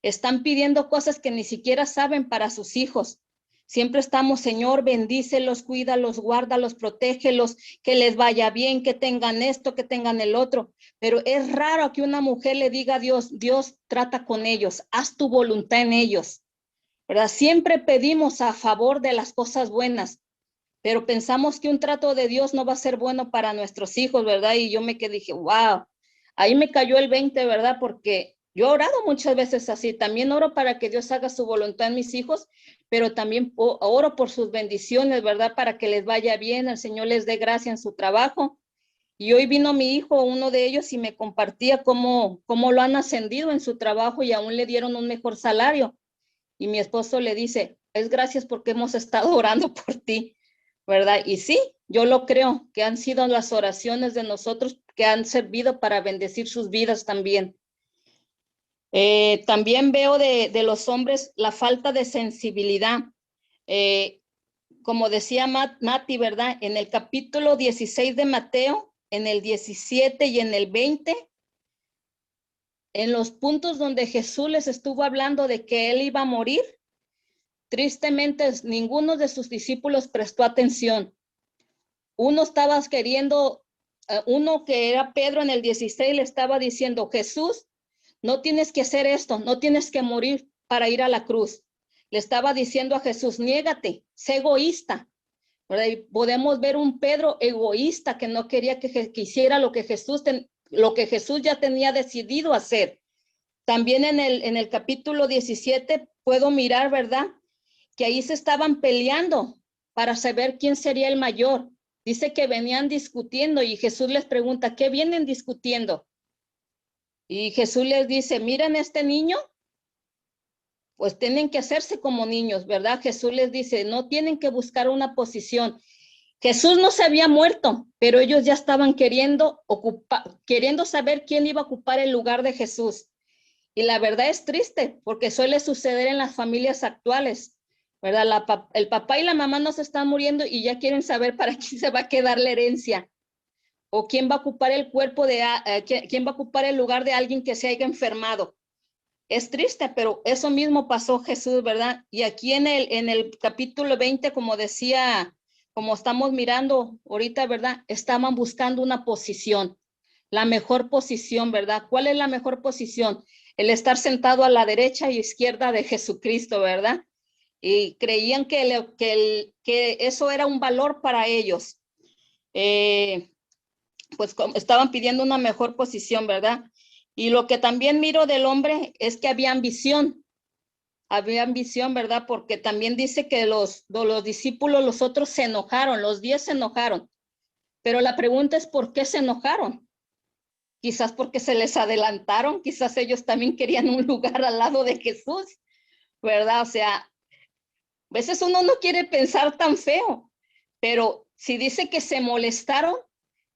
B: Están pidiendo cosas que ni siquiera saben para sus hijos. Siempre estamos, Señor, bendícelos, cuídalos, guárdalos, protégelos, que les vaya bien, que tengan esto, que tengan el otro. Pero es raro que una mujer le diga a Dios, Dios, trata con ellos, haz tu voluntad en ellos, ¿verdad? Siempre pedimos a favor de las cosas buenas, pero pensamos que un trato de Dios no va a ser bueno para nuestros hijos, ¿verdad? Y yo me quedé, dije, wow, ahí me cayó el 20, ¿verdad? Porque yo he orado muchas veces así, también oro para que Dios haga su voluntad en mis hijos, pero también oro por sus bendiciones, ¿verdad? Para que les vaya bien, el Señor les dé gracia en su trabajo. Y hoy vino mi hijo, uno de ellos, y me compartía cómo lo han ascendido en su trabajo y aún le dieron un mejor salario. Y mi esposo le dice, es gracias porque hemos estado orando por ti, ¿verdad? Y sí, yo lo creo, que han sido las oraciones de nosotros que han servido para bendecir sus vidas también. También veo de los hombres la falta de sensibilidad. Como decía Mati, ¿verdad? En el capítulo 16 de Mateo, en el 17 y en el 20, en los puntos donde Jesús les estuvo hablando de que él iba a morir, tristemente ninguno de sus discípulos prestó atención. Uno estaba queriendo, uno que era Pedro en el 16 le estaba diciendo, Jesús, no tienes que hacer esto, no tienes que morir para ir a la cruz. Le estaba diciendo a Jesús, niégate, sé egoísta. ¿Verdad? Y podemos ver un Pedro egoísta que no quería que hiciera lo que Jesús ya tenía decidido hacer. También en el capítulo 17 puedo mirar, ¿verdad? Que ahí se estaban peleando para saber quién sería el mayor. Dice que venían discutiendo y Jesús les pregunta, ¿qué vienen discutiendo? Y Jesús les dice, miren este niño, pues tienen que hacerse como niños, ¿verdad? Jesús les dice, no tienen que buscar una posición. Jesús no se había muerto, pero ellos ya estaban queriendo saber quién iba a ocupar el lugar de Jesús. Y la verdad es triste, porque suele suceder en las familias actuales, ¿verdad? El papá y la mamá no se están muriendo y ya quieren saber para quién se va a quedar la herencia. O quién va a ocupar el quién va a ocupar el lugar de alguien que se haya enfermado. Es triste, pero eso mismo pasó Jesús, ¿verdad? Y aquí en el capítulo 20, como decía, como estamos mirando ahorita, ¿verdad? Estaban buscando una posición, la mejor posición, ¿verdad? ¿Cuál es la mejor posición? El estar sentado a la derecha y izquierda de Jesucristo, ¿verdad? Y creían que eso era un valor para ellos. Pues estaban pidiendo una mejor posición, ¿verdad? Y lo que también miro del hombre es que había ambición, ¿verdad? Porque también dice que los discípulos, los otros se enojaron, los 10 se enojaron, pero la pregunta es ¿por qué se enojaron? Quizás porque se les adelantaron, quizás ellos también querían un lugar al lado de Jesús, ¿verdad? O sea, a veces uno no quiere pensar tan feo, pero si dice que se molestaron,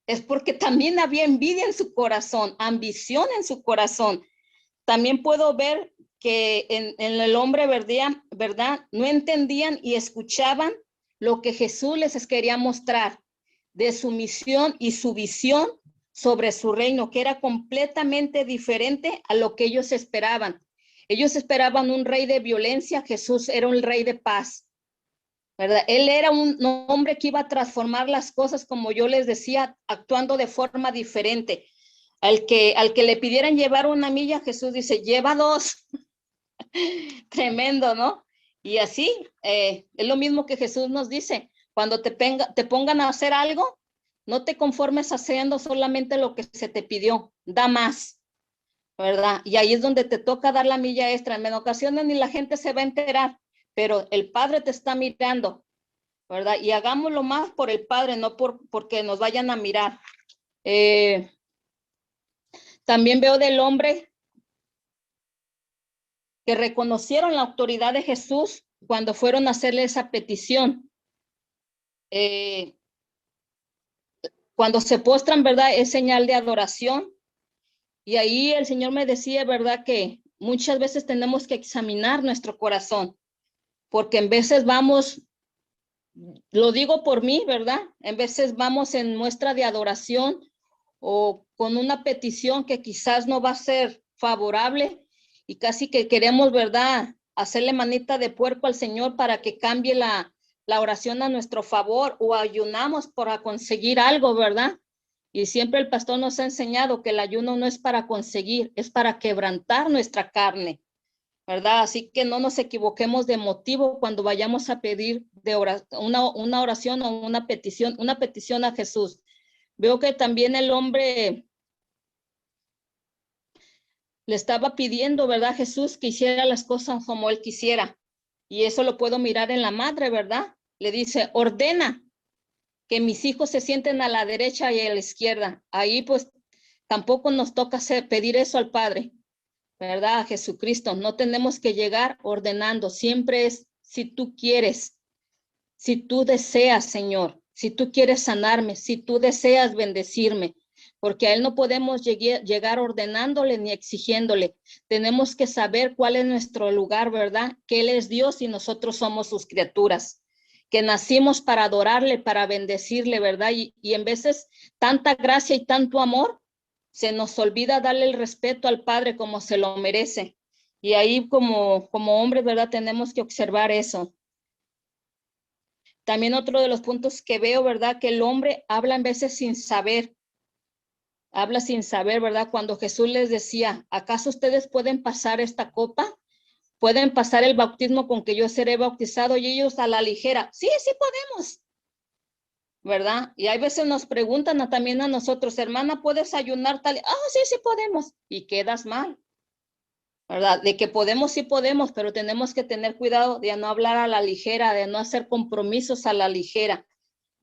B: es porque también había envidia en su corazón, ambición en su corazón. También puedo ver que en el hombre, ¿verdad? No entendían y escuchaban lo que Jesús les quería mostrar de su misión y su visión sobre su reino, que era completamente diferente a lo que ellos esperaban. Ellos esperaban un rey de violencia, Jesús era un rey de paz, ¿verdad? Él era un hombre que iba a transformar las cosas, como yo les decía, actuando de forma diferente. Al que le pidieran llevar una milla, Jesús dice, lleva 2. Tremendo, ¿no? Y así, es lo mismo que Jesús nos dice, cuando te pongan a hacer algo, no te conformes haciendo solamente lo que se te pidió, da más, ¿verdad? Y ahí es donde te toca dar la milla extra. En ocasiones ni la gente se va a enterar, pero el Padre te está mirando, ¿verdad? Y hagámoslo más por el Padre, no porque nos vayan a mirar. También veo del hombre que reconocieron la autoridad de Jesús cuando fueron a hacerle esa petición. Cuando se postran, ¿verdad? Es señal de adoración. Y ahí el Señor me decía, ¿verdad? Que muchas veces tenemos que examinar nuestro corazón, porque en veces vamos, lo digo por mí, ¿verdad? En veces vamos en muestra de adoración o con una petición que quizás no va a ser favorable y casi que queremos, ¿verdad?, hacerle manita de puerco al Señor para que cambie la oración a nuestro favor, o ayunamos para conseguir algo, ¿verdad? Y siempre el pastor nos ha enseñado que el ayuno no es para conseguir, es para quebrantar nuestra carne, ¿verdad? Así que no nos equivoquemos de motivo cuando vayamos a pedir una oración o una petición a Jesús. Veo que también el hombre le estaba pidiendo, ¿verdad?, a Jesús que hiciera las cosas como él quisiera. Y eso lo puedo mirar en la madre, ¿verdad? Le dice, ordena que mis hijos se sienten a la derecha y a la izquierda. Ahí pues tampoco nos toca pedir eso al Padre, ¿verdad? A Jesucristo. No tenemos que llegar ordenando. Siempre es si tú quieres, si tú deseas, Señor, si tú quieres sanarme, si tú deseas bendecirme, porque a Él no podemos llegar ordenándole ni exigiéndole. Tenemos que saber cuál es nuestro lugar, ¿verdad? Que Él es Dios y nosotros somos sus criaturas, que nacimos para adorarle, para bendecirle, ¿verdad? Y en veces tanta gracia y tanto amor, se nos olvida darle el respeto al Padre como se lo merece. Y ahí como hombres, ¿verdad?, tenemos que observar eso. También otro de los puntos que veo, ¿verdad?, que el hombre habla en veces sin saber. Habla sin saber, ¿verdad? Cuando Jesús les decía, ¿acaso ustedes pueden pasar esta copa? ¿Pueden pasar el bautismo con que yo seré bautizado? Y ellos a la ligera, sí, sí podemos, ¿verdad? Y hay veces nos preguntan también a nosotros, hermana, ¿puedes ayunar tal? Sí, sí podemos. Y quedas mal, ¿verdad? De que podemos, sí podemos, pero tenemos que tener cuidado de no hablar a la ligera, de no hacer compromisos a la ligera,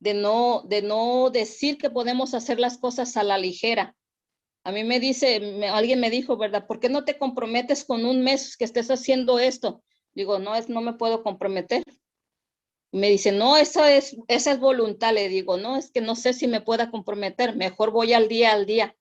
B: de no decir que podemos hacer las cosas a la ligera. A mí alguien me dijo, ¿verdad? ¿Por qué no te comprometes con un mes que estés haciendo esto? Digo, no me puedo comprometer. Me dice, no, esa es voluntad. Le digo, no, es que no sé si me pueda comprometer. Mejor voy al día.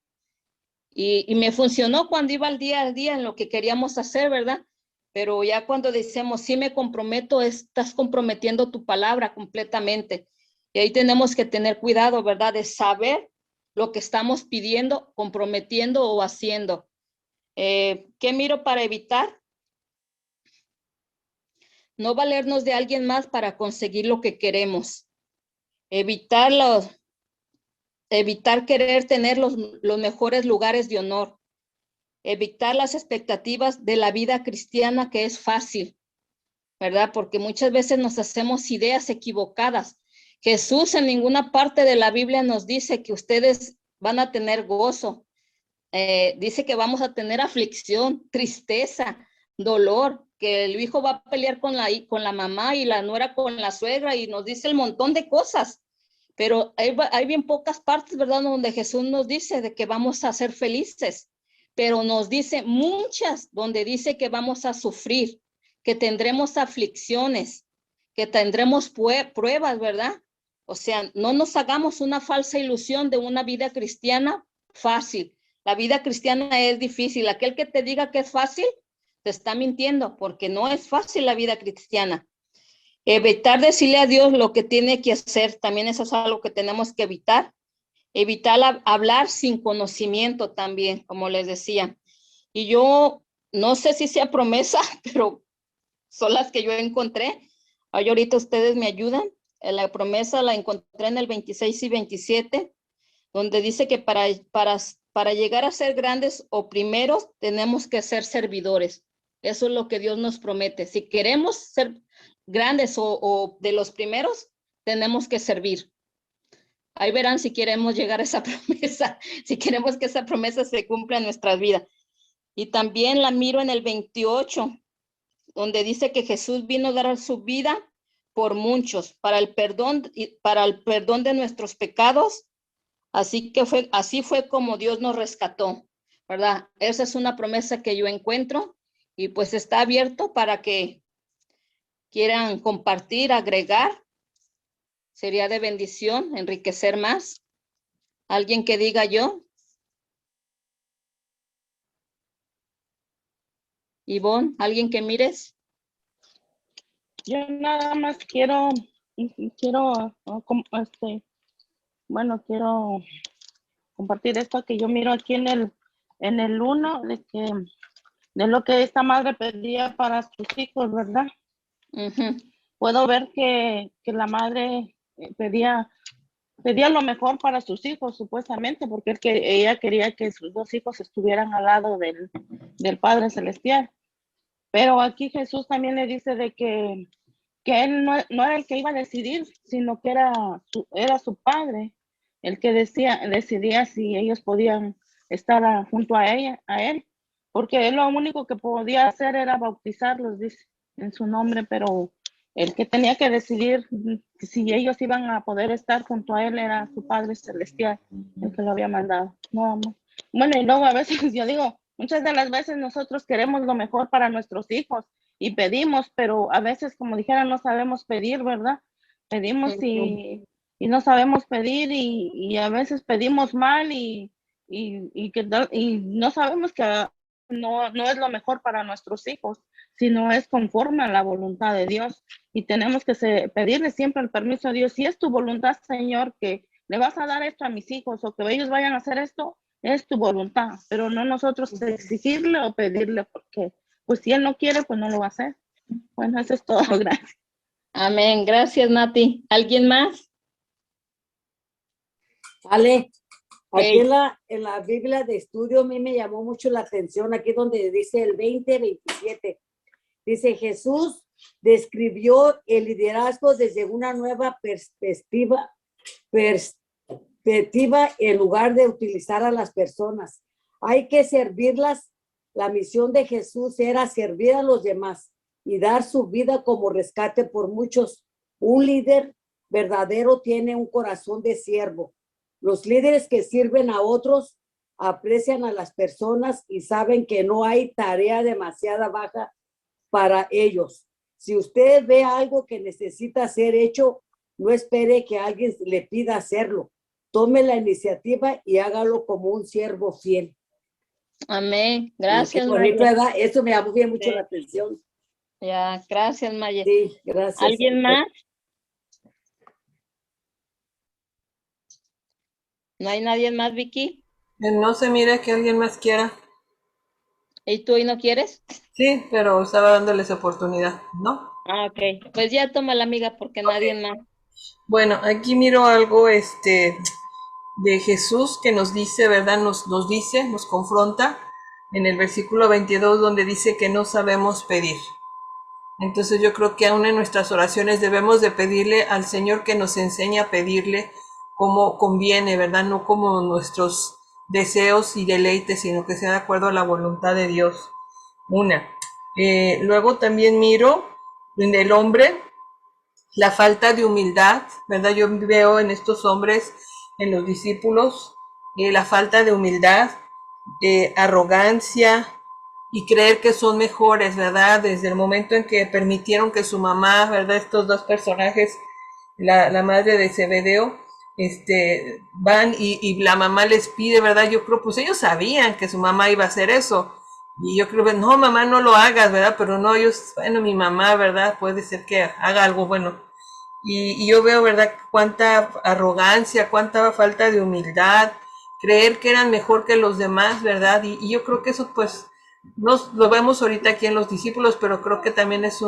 B: Y me funcionó cuando iba al día en lo que queríamos hacer, ¿verdad? Pero ya cuando decimos, sí me comprometo, estás comprometiendo tu palabra completamente. Y ahí tenemos que tener cuidado, ¿verdad? De saber lo que estamos pidiendo, comprometiendo o haciendo. ¿Qué miro para evitar? No valernos de alguien más para conseguir lo que queremos. Evitar querer tener los mejores lugares de honor. Evitar las expectativas de la vida cristiana, que es fácil, ¿verdad? Porque muchas veces nos hacemos ideas equivocadas. Jesús en ninguna parte de la Biblia nos dice que ustedes van a tener gozo. Dice que vamos a tener aflicción, tristeza, dolor, que el hijo va a pelear con la mamá y la nuera con la suegra, y nos dice el montón de cosas. Pero hay bien pocas partes, ¿verdad?, donde Jesús nos dice de que vamos a ser felices. Pero nos dice muchas donde dice que vamos a sufrir, que tendremos aflicciones, que tendremos pruebas, ¿verdad? O sea, no nos hagamos una falsa ilusión de una vida cristiana fácil. La vida cristiana es difícil. Aquel que te diga que es fácil, te está mintiendo, porque no es fácil la vida cristiana. Evitar decirle a Dios lo que tiene que hacer, también eso es algo que tenemos que evitar. Evitar hablar sin conocimiento también, como les decía. Y yo no sé si sea promesa, pero son las que yo encontré. Ahí ahorita ustedes me ayudan. La promesa la encontré en el 26 y 27, donde dice que para llegar a ser grandes o primeros, tenemos que ser servidores. Eso es lo que Dios nos promete. Si queremos ser grandes o de los primeros, tenemos que servir. Ahí verán si queremos llegar a esa promesa, si queremos que esa promesa se cumpla en nuestras vidas. Y también la miro en el 28, donde dice que Jesús vino a dar su vida por muchos, para el perdón de nuestros pecados. Así fue como Dios nos rescató, ¿verdad? Esa es una promesa que yo encuentro, y pues está abierto para que quieran compartir, agregar. Sería de bendición, enriquecer más. ¿Alguien que diga yo? Ivonne, ¿alguien que mires?
A: Yo nada más quiero compartir esto que yo miro aquí en el 1, de que de lo que esta madre pedía para sus hijos, ¿verdad?
B: Ujú.
A: Puedo ver que la madre pedía lo mejor para sus hijos, supuestamente, porque ella quería que sus dos hijos estuvieran al lado del Padre Celestial. Pero aquí Jesús también le dice de que él no era el que iba a decidir, sino que era su padre el que decidía si ellos podían estar junto a él, porque él lo único que podía hacer era bautizarlos, dice, en su nombre, pero el que tenía que decidir si ellos iban a poder estar junto a él era su Padre Celestial, el que lo había mandado. No, amor. Bueno, y luego a veces yo digo, muchas de las veces nosotros queremos lo mejor para nuestros hijos y pedimos, pero a veces, como dijera, no sabemos pedir, ¿verdad? Pedimos y no sabemos pedir y a veces pedimos mal y no sabemos que no es lo mejor para nuestros hijos, sino es conforme a la voluntad de Dios. Y tenemos que pedirle siempre el permiso a Dios. Si es tu voluntad, Señor, que le vas a dar esto a mis hijos o que ellos vayan a hacer esto, es tu voluntad, pero no nosotros exigirle o pedirle, porque pues si Él no quiere, pues no lo va a hacer. Bueno, eso es todo. Gracias.
B: Amén. Gracias, Nati. ¿Alguien más?
C: Ale, aquí
B: Hey.
C: en la Biblia de estudio a mí me llamó mucho la atención, aquí donde dice el 20-27. Dice, Jesús describió el liderazgo desde una nueva perspectiva en lugar de utilizar a las personas. Hay que servirlas. La misión de Jesús era servir a los demás y dar su vida como rescate por muchos. Un líder verdadero tiene un corazón de siervo. Los líderes que sirven a otros aprecian a las personas y saben que no hay tarea demasiado baja para ellos. Si usted ve algo que necesita ser hecho, no espere que alguien le pida hacerlo. Tome la iniciativa y hágalo como un siervo fiel.
B: Amén.
C: Qué
B: Gracias,
C: bonito,
B: Maya.
C: ¿verdad? Eso me llamó bien mucho
B: Sí.
C: la atención.
B: Ya, gracias, Maya.
C: Sí, gracias.
B: ¿Alguien más? ¿No hay nadie más, Vicky?
E: No se mira que alguien más quiera.
B: ¿Y tú hoy no quieres?
E: Sí, pero estaba dándoles oportunidad, ¿no?
B: Ah, ok. Pues ya toma la amiga porque nadie más.
E: Bueno, aquí miro algo de Jesús que nos dice, ¿verdad? Nos dice, nos confronta en el versículo 22 donde dice que no sabemos pedir. Entonces yo creo que aún en nuestras oraciones debemos de pedirle al Señor que nos enseñe a pedirle como conviene, ¿verdad? No como nuestros deseos y deleites, sino que sea de acuerdo a la voluntad de Dios. Luego también miro en el hombre la falta de humildad, ¿verdad? Yo veo en estos hombres, en los discípulos, la falta de humildad, arrogancia y creer que son mejores, ¿verdad? Desde el momento en que permitieron que su mamá, ¿verdad? Estos dos personajes, la madre de Zebedeo, van y la mamá les pide, ¿verdad? Yo creo, pues ellos sabían que su mamá iba a hacer eso. Y yo creo que, no, mamá, no lo hagas, ¿verdad? Pero no, ellos, bueno, mi mamá, ¿verdad? Puede ser que haga algo bueno. Y yo veo, ¿verdad? Cuánta arrogancia, cuánta falta de humildad, creer que eran mejor que los demás, ¿verdad? Y yo creo que eso, pues, lo vemos ahorita aquí en los discípulos, pero creo que también es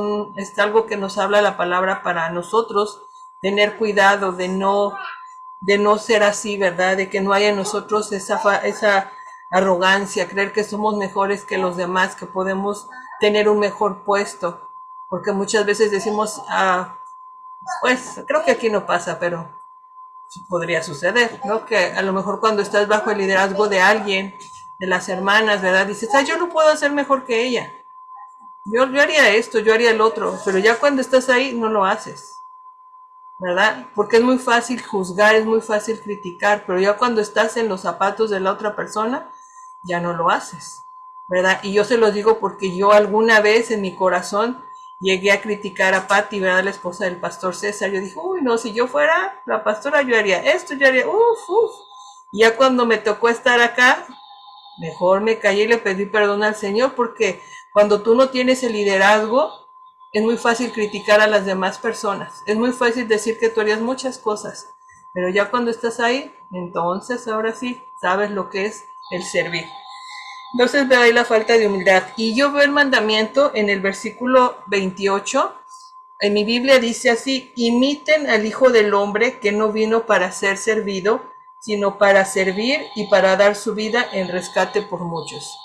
E: algo que nos habla la palabra para nosotros, tener cuidado de no ser así, ¿verdad? De que no haya en nosotros esa arrogancia, creer que somos mejores que los demás, que podemos tener un mejor puesto, porque muchas veces decimos, pues creo que aquí no pasa, pero podría suceder, ¿no? Que a lo mejor cuando estás bajo el liderazgo de alguien, de las hermanas, ¿verdad? Dices, yo lo puedo hacer mejor que ella. Yo haría esto, yo haría el otro, pero ya cuando estás ahí no lo haces, ¿verdad? Porque es muy fácil juzgar, es muy fácil criticar, pero ya cuando estás en los zapatos de la otra persona, ya no lo haces, ¿verdad? Y yo se lo digo porque yo alguna vez en mi corazón llegué a criticar a Patti, ¿verdad? La esposa del pastor César. Yo dije, uy, no, si yo fuera la pastora, yo haría esto, yo haría, Y ya cuando me tocó estar acá, mejor me callé y le pedí perdón al Señor, porque cuando tú no tienes el liderazgo, es muy fácil criticar a las demás personas. Es muy fácil decir que tú harías muchas cosas, pero ya cuando estás ahí, entonces ahora sí, sabes lo que es el servir. Entonces ve ahí la falta de humildad. Y yo veo el mandamiento en el versículo 28. En mi Biblia dice así: imiten al Hijo del Hombre, que no vino para ser servido, sino para servir y para dar su vida en rescate por muchos.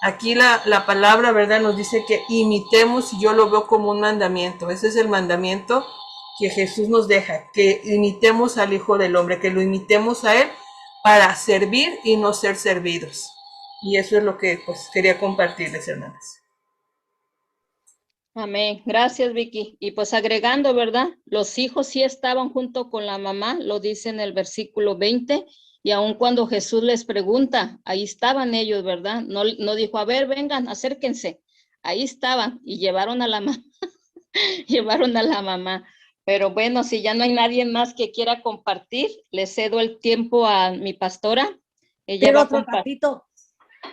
E: Aquí la palabra, ¿verdad?, nos dice que imitemos, y yo lo veo como un mandamiento. Ese es el mandamiento que Jesús nos deja, que imitemos al Hijo del Hombre, que lo imitemos a Él para servir y no ser servidos. Y eso es lo que pues quería compartirles, hermanas.
B: Amén. Gracias, Vicky. Y pues agregando, ¿verdad? Los hijos sí estaban junto con la mamá, lo dice en el versículo 20, y aun cuando Jesús les pregunta, ahí estaban ellos, ¿verdad? No dijo, a ver, vengan, acérquense. Ahí estaban y llevaron a la mamá, llevaron a la mamá. Pero bueno, si ya no hay nadie más que quiera compartir, le cedo el tiempo a mi pastora. Ella
C: Quiero
B: va a
C: otro
B: compartir.
C: tantito.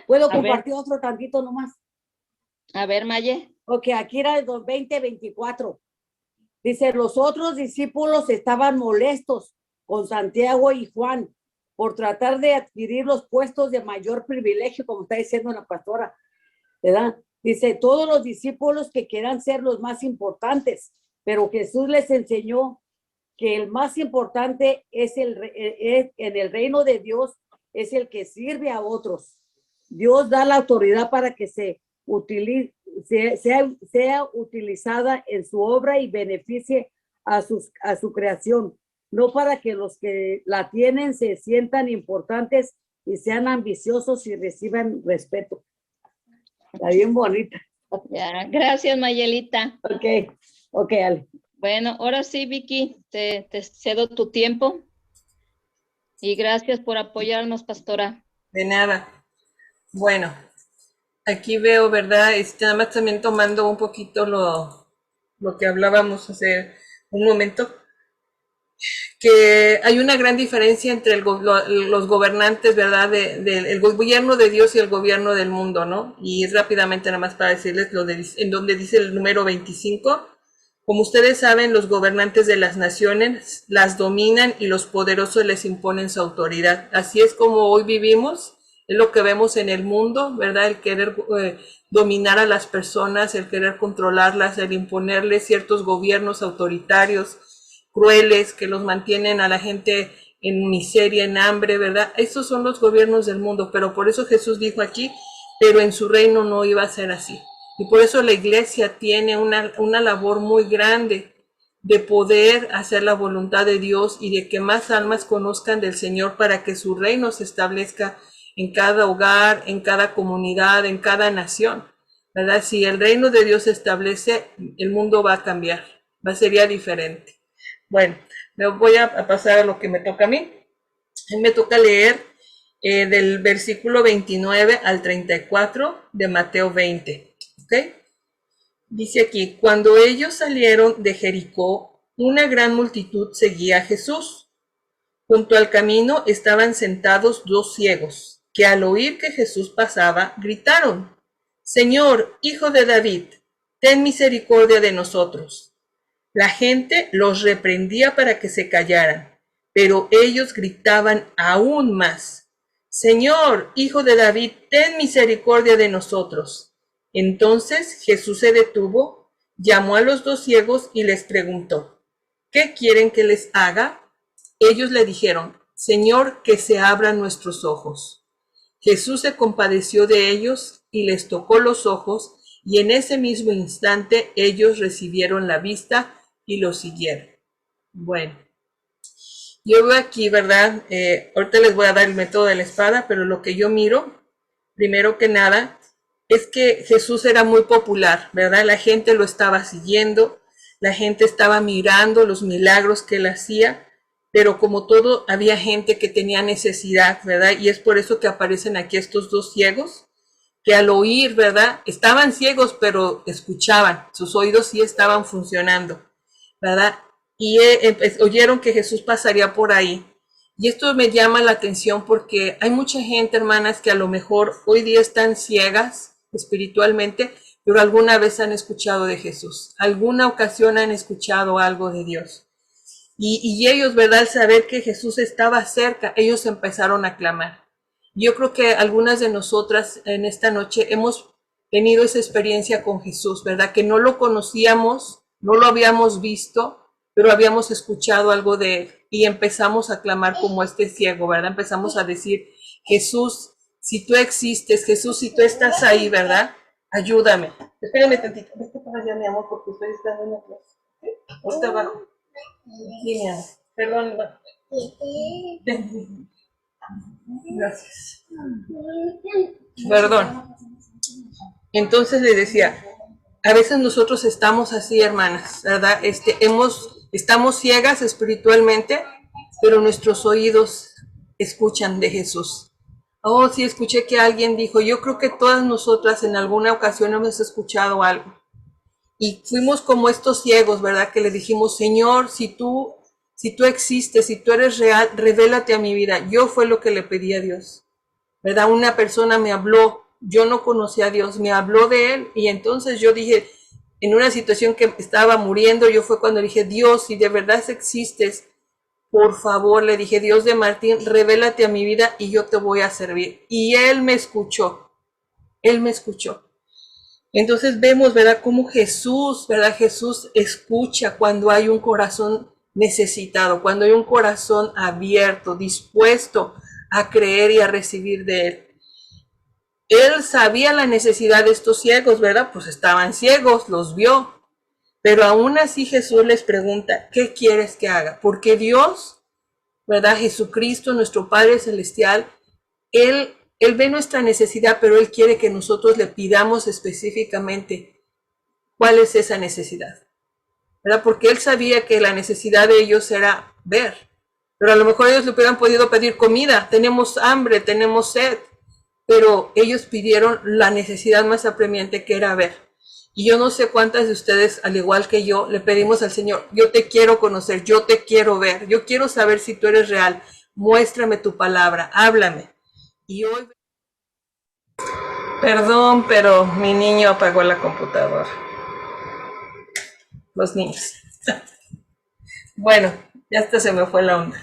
C: ¿Puedo
B: A ver.
C: compartir otro tantito nomás?
B: A ver, Maye.
C: Ok, aquí era el 20:24. Dice, los otros discípulos estaban molestos con Santiago y Juan por tratar de adquirir los puestos de mayor privilegio, como está diciendo la pastora, ¿verdad? Dice, todos los discípulos que quieran ser los más importantes, pero Jesús les enseñó que el más importante es en el reino de Dios, es el que sirve a otros. Dios da la autoridad para que sea utilizada en su obra y beneficie a su creación, no para que los que la tienen se sientan importantes y sean ambiciosos y reciban respeto. Está bien bonita.
B: Ya, gracias, Mayelita.
C: Ok, Ale.
B: Bueno, ahora sí, Vicky, te cedo tu tiempo. Y gracias por apoyarnos, pastora.
E: De nada. Bueno, aquí veo, ¿verdad? Nada más también tomando un poquito lo que hablábamos hace un momento, que hay una gran diferencia entre los gobernantes, ¿verdad? El gobierno de Dios y el gobierno del mundo, ¿no? Y rápidamente nada más para decirles en donde dice el número 25. Como ustedes saben, los gobernantes de las naciones las dominan y los poderosos les imponen su autoridad. Así es como hoy vivimos, es lo que vemos en el mundo, ¿verdad? El querer dominar a las personas, el querer controlarlas, el imponerles ciertos gobiernos autoritarios, crueles, que los mantienen a la gente en miseria, en hambre, ¿verdad? Esos son los gobiernos del mundo, pero por eso Jesús dijo aquí, pero en su reino no iba a ser así. Y por eso la iglesia tiene una labor muy grande de poder hacer la voluntad de Dios y de que más almas conozcan del Señor para que su reino se establezca en cada hogar, en cada comunidad, en cada nación, ¿verdad? Si el reino de Dios se establece, el mundo va a cambiar, sería diferente. Bueno, me voy a pasar a lo que me toca a mí. Me toca leer del versículo 29 al 34 de Mateo 20. ¿Ok? Dice aquí, cuando ellos salieron de Jericó, una gran multitud seguía a Jesús. Junto al camino estaban sentados dos ciegos, que al oír que Jesús pasaba, gritaron, Señor, Hijo de David, ten misericordia de nosotros. La gente los reprendía para que se callaran, pero ellos gritaban aún más, Señor, Hijo de David, ten misericordia de nosotros. Entonces Jesús se detuvo, llamó a los dos ciegos y les preguntó, ¿qué quieren que les haga? Ellos le dijeron, Señor, que se abran nuestros ojos. Jesús se compadeció de ellos y les tocó los ojos, y en ese mismo instante ellos recibieron la vista y lo siguieron. Bueno, yo veo aquí, ¿verdad? Ahorita les voy a dar el método de la espada, pero lo que yo miro, primero que nada, es que Jesús era muy popular, ¿verdad? La gente lo estaba siguiendo, la gente estaba mirando los milagros que él hacía, pero como todo, había gente que tenía necesidad, ¿verdad? Y es por eso que aparecen aquí estos dos ciegos, que al oír, ¿verdad? Estaban ciegos, pero escuchaban, sus oídos sí estaban funcionando, ¿verdad? Y oyeron que Jesús pasaría por ahí. Y esto me llama la atención porque hay mucha gente, hermanas, que a lo mejor hoy día están ciegas espiritualmente, pero alguna vez han escuchado de Jesús, alguna ocasión han escuchado algo de Dios. Y ellos, ¿verdad? Al saber que Jesús estaba cerca, ellos empezaron a clamar. Yo creo que algunas de nosotras en esta noche hemos tenido esa experiencia con Jesús, ¿verdad? Que no lo conocíamos, no lo habíamos visto, pero habíamos escuchado algo de él y empezamos a clamar como este ciego, ¿verdad? Empezamos a decir, Jesús, si tú existes, Jesús, si tú estás ahí, ¿verdad? Ayúdame. Espérame tantito, vete para allá, mi amor, porque estoy estando en la clase. ¿Sí? ¿O está abajo? Sí, mi amor. Perdón. Gracias. Perdón. Entonces le decía, a veces nosotros estamos así, hermanas, ¿verdad? Estamos ciegas espiritualmente, pero nuestros oídos escuchan de Jesús. Oh, sí, escuché que alguien dijo, yo creo que todas nosotras en alguna ocasión hemos escuchado algo. Y fuimos como estos ciegos, ¿verdad? Que le dijimos, Señor, si tú existes, si tú eres real, revélate a mi vida. Yo fue lo que le pedí a Dios, ¿verdad? Una persona me habló, yo no conocía a Dios, me habló de él y entonces yo dije, en una situación que estaba muriendo, yo fue cuando dije, Dios, si de verdad existes, por favor, le dije, Dios de Martín, revélate a mi vida y yo te voy a servir. Y él me escuchó, él me escuchó. Entonces vemos, ¿verdad? Cómo Jesús, ¿verdad? Jesús escucha cuando hay un corazón necesitado, cuando hay un corazón abierto, dispuesto a creer y a recibir de él. Él sabía la necesidad de estos ciegos, ¿verdad? Pues estaban ciegos, los vio. Pero aún así Jesús les pregunta, ¿qué quieres que haga? Porque Dios, ¿verdad? Jesucristo, nuestro Padre Celestial, Él ve nuestra necesidad, pero Él quiere que nosotros le pidamos específicamente cuál es esa necesidad, ¿verdad? Porque Él sabía que la necesidad de ellos era ver, pero a lo mejor ellos le hubieran podido pedir comida, tenemos hambre, tenemos sed, pero ellos pidieron la necesidad más apremiante que era ver. Y yo no sé cuántas de ustedes, al igual que yo, le pedimos al Señor, yo te quiero conocer, yo te quiero ver, yo quiero saber si tú eres real, muéstrame tu palabra, háblame. Y hoy, perdón, pero mi niño apagó la computadora. Los niños. Bueno, ya hasta se me fue la onda.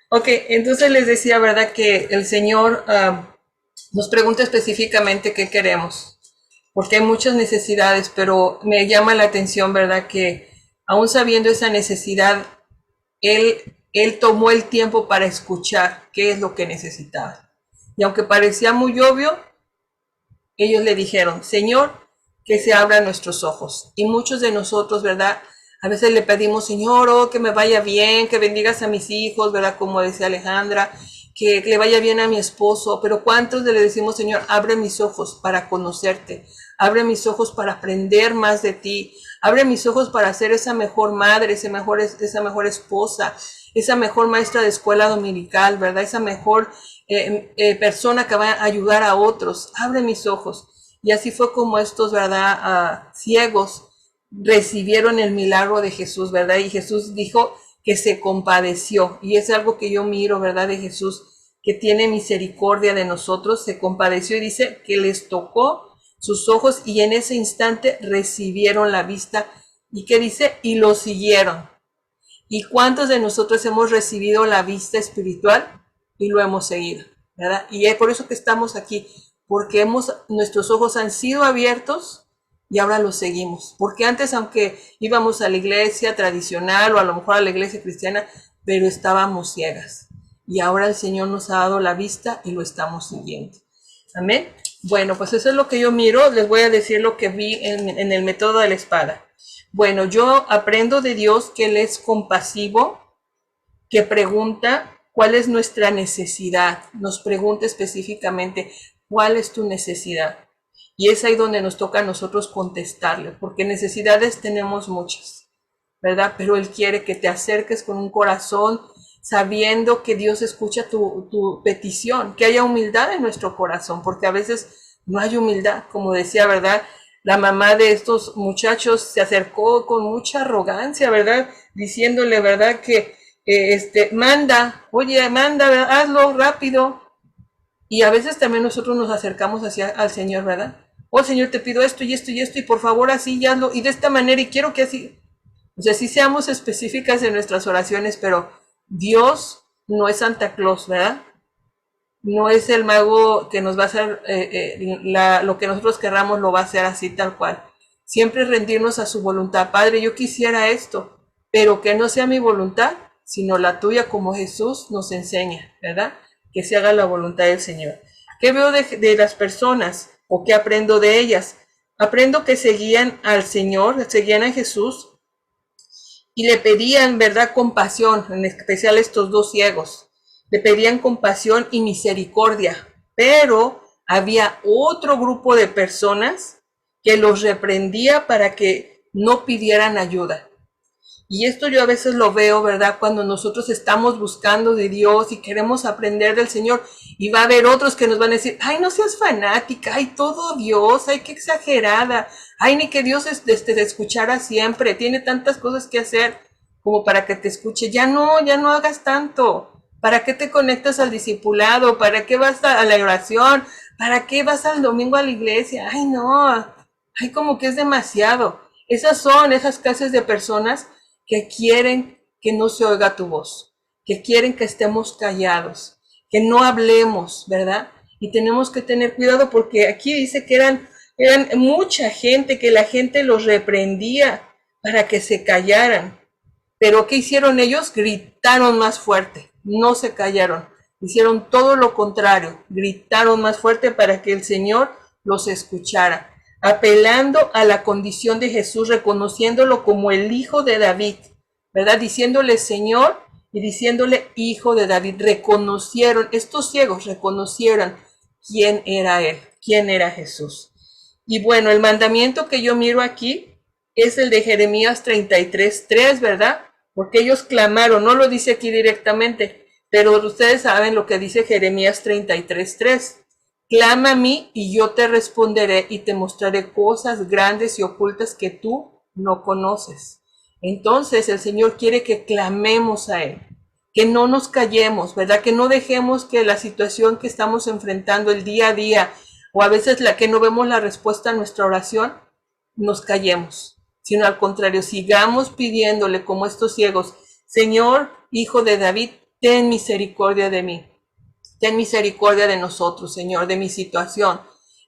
E: Ok, entonces les decía, ¿verdad? Que el Señor nos pregunta específicamente qué queremos. Porque hay muchas necesidades, pero me llama la atención, ¿verdad? Que aún sabiendo esa necesidad, Él tomó el tiempo para escuchar qué es lo que necesitaba. Y aunque parecía muy obvio, ellos le dijeron, Señor, que se abran nuestros ojos. Y muchos de nosotros, ¿verdad? A veces le pedimos, Señor, oh, que me vaya bien, que bendigas a mis hijos, ¿verdad? Como decía Alejandra, que le vaya bien a mi esposo. Pero ¿cuántos le decimos, Señor, abre mis ojos para conocerte? Abre mis ojos para aprender más de ti. Abre mis ojos para ser esa mejor madre, esa mejor esposa, esa mejor maestra de escuela dominical, ¿verdad? Esa mejor persona que va a ayudar a otros. Abre mis ojos. Y así fue como estos, ¿verdad? Ciegos recibieron el milagro de Jesús, ¿verdad? Y Jesús dijo que se compadeció. Y es algo que yo miro, ¿verdad? De Jesús, que tiene misericordia de nosotros. Se compadeció y dice que les tocó sus ojos y en ese instante recibieron la vista. ¿Y qué dice? Y lo siguieron. ¿Y cuántos de nosotros hemos recibido la vista espiritual y lo hemos seguido? ¿Verdad? Y es por eso que estamos aquí, porque nuestros ojos han sido abiertos y ahora los seguimos. Porque antes, aunque íbamos a la iglesia tradicional o a lo mejor a la iglesia cristiana, pero estábamos ciegas. Y ahora el Señor nos ha dado la vista y lo estamos siguiendo. Amén. Bueno, pues eso es lo que yo miro. Les voy a decir lo que vi en el método de la espada. Bueno, yo aprendo de Dios que Él es compasivo, que pregunta cuál es nuestra necesidad. Nos pregunta específicamente cuál es tu necesidad. Y es ahí donde nos toca a nosotros contestarle, porque necesidades tenemos muchas, ¿verdad? Pero Él quiere que te acerques con un corazón sabiendo que Dios escucha tu petición, que haya humildad en nuestro corazón, porque a veces no hay humildad, como decía, ¿verdad? La mamá de estos muchachos se acercó con mucha arrogancia, ¿verdad? Diciéndole, ¿verdad? Que manda, ¿verdad? Hazlo rápido. Y a veces también nosotros nos acercamos al Señor, ¿verdad? Oh, Señor, te pido esto y esto y esto, y por favor así y hazlo, y de esta manera, y quiero que así. O sea, sí seamos específicas en nuestras oraciones, pero Dios no es Santa Claus, ¿verdad? No es el mago que nos va a hacer lo que nosotros querramos, lo va a hacer así tal cual. Siempre rendirnos a su voluntad. Padre, yo quisiera esto, pero que no sea mi voluntad, sino la tuya, como Jesús nos enseña, ¿verdad? Que se haga la voluntad del Señor. ¿Qué veo de las personas o qué aprendo de ellas? Aprendo que seguían al Señor, seguían a Jesús y le pedían, ¿verdad?, compasión, en especial estos dos ciegos. Le pedían compasión y misericordia, pero había otro grupo de personas que los reprendía para que no pidieran ayuda. Y esto yo a veces lo veo, ¿verdad? Cuando nosotros estamos buscando de Dios y queremos aprender del Señor, y va a haber otros que nos van a decir, ay, no seas fanática, ay, todo Dios, ay, qué exagerada, ay, ni que Dios te escuchara siempre, tiene tantas cosas que hacer como para que te escuche. Ya no hagas tanto. ¿Para qué te conectas al discipulado? ¿Para qué vas a la oración? ¿Para qué vas al domingo a la iglesia? Ay, no, ay, como que es demasiado. Esas son esas clases de personas que quieren que no se oiga tu voz, que quieren que estemos callados, que no hablemos, ¿verdad? Y tenemos que tener cuidado porque aquí dice que eran mucha gente, que la gente los reprendía para que se callaran. Pero ¿qué hicieron ellos? Gritaron más fuerte, no se callaron. Hicieron todo lo contrario, gritaron más fuerte para que el Señor los escuchara, apelando a la condición de Jesús, reconociéndolo como el Hijo de David, ¿verdad? Diciéndole Señor y diciéndole Hijo de David. Reconocieron, estos ciegos reconocieron quién era Él, quién era Jesús. Y bueno, el mandamiento que yo miro aquí es el de Jeremías 33:3, ¿verdad? Porque ellos clamaron, no lo dice aquí directamente, pero ustedes saben lo que dice Jeremías 33:3. Clama a mí y yo te responderé y te mostraré cosas grandes y ocultas que tú no conoces. Entonces el Señor quiere que clamemos a Él, que no nos callemos, ¿verdad? Que no dejemos que la situación que estamos enfrentando el día a día, o a veces la que no vemos la respuesta a nuestra oración, nos callemos, sino al contrario, sigamos pidiéndole como estos ciegos, Señor, Hijo de David, ten misericordia de mí, ten misericordia de nosotros, Señor, de mi situación.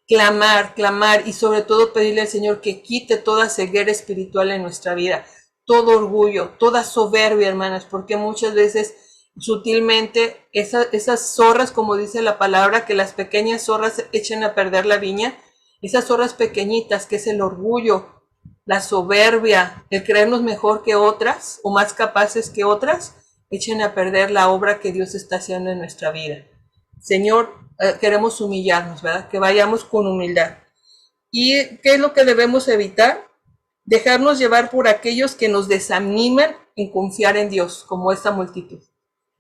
E: Clamar, clamar y sobre todo pedirle al Señor que quite toda ceguera espiritual en nuestra vida, todo orgullo, toda soberbia, hermanas, porque muchas veces sutilmente esas zorras, como dice la palabra, que las pequeñas zorras echen a perder la viña, esas zorras pequeñitas que es el orgullo, la soberbia, el creernos mejor que otras o más capaces que otras, echen a perder la obra que Dios está haciendo en nuestra vida. Señor, queremos humillarnos, ¿verdad? Que vayamos con humildad. ¿Y qué es lo que debemos evitar? Dejarnos llevar por aquellos que nos desaniman en confiar en Dios, como esta multitud.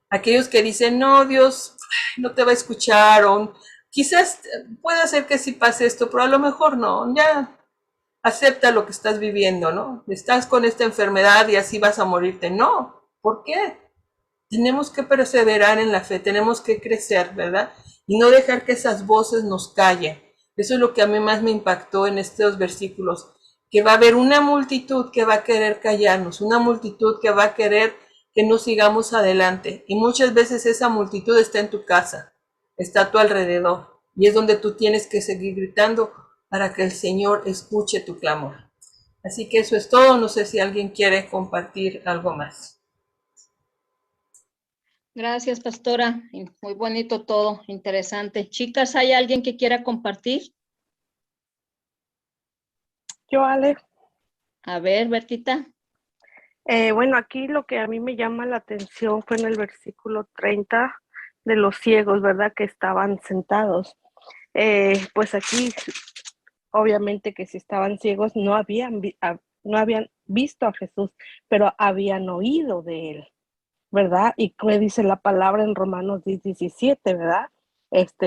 E: Aquellos que dicen, no, Dios no te va a escuchar, o quizás puede ser que sí pase esto, pero a lo mejor no, ya acepta lo que estás viviendo, ¿no? Estás con esta enfermedad y así vas a morirte. No, ¿por qué? Tenemos que perseverar en la fe, tenemos que crecer, ¿verdad? Y no dejar que esas voces nos callen. Eso es lo que a mí más me impactó en estos versículos, que va a haber una multitud que va a querer callarnos, una multitud que va a querer que no sigamos adelante. Y muchas veces esa multitud está en tu casa, está a tu alrededor. Y es donde tú tienes que seguir gritando para que el Señor escuche tu clamor. Así que eso es todo. No sé si alguien quiere compartir algo más.
B: Gracias, pastora. Muy bonito todo, interesante. Chicas, ¿hay alguien que quiera compartir?
F: Yo, Ale.
B: A ver, Bertita.
F: Bueno, aquí lo que a mí me llama la atención fue en el versículo 30 de los ciegos, ¿verdad? Que estaban sentados. Pues aquí, obviamente que si estaban ciegos no habían visto a Jesús, pero habían oído de él, ¿verdad? Y como dice la palabra en Romanos 10:17, ¿verdad?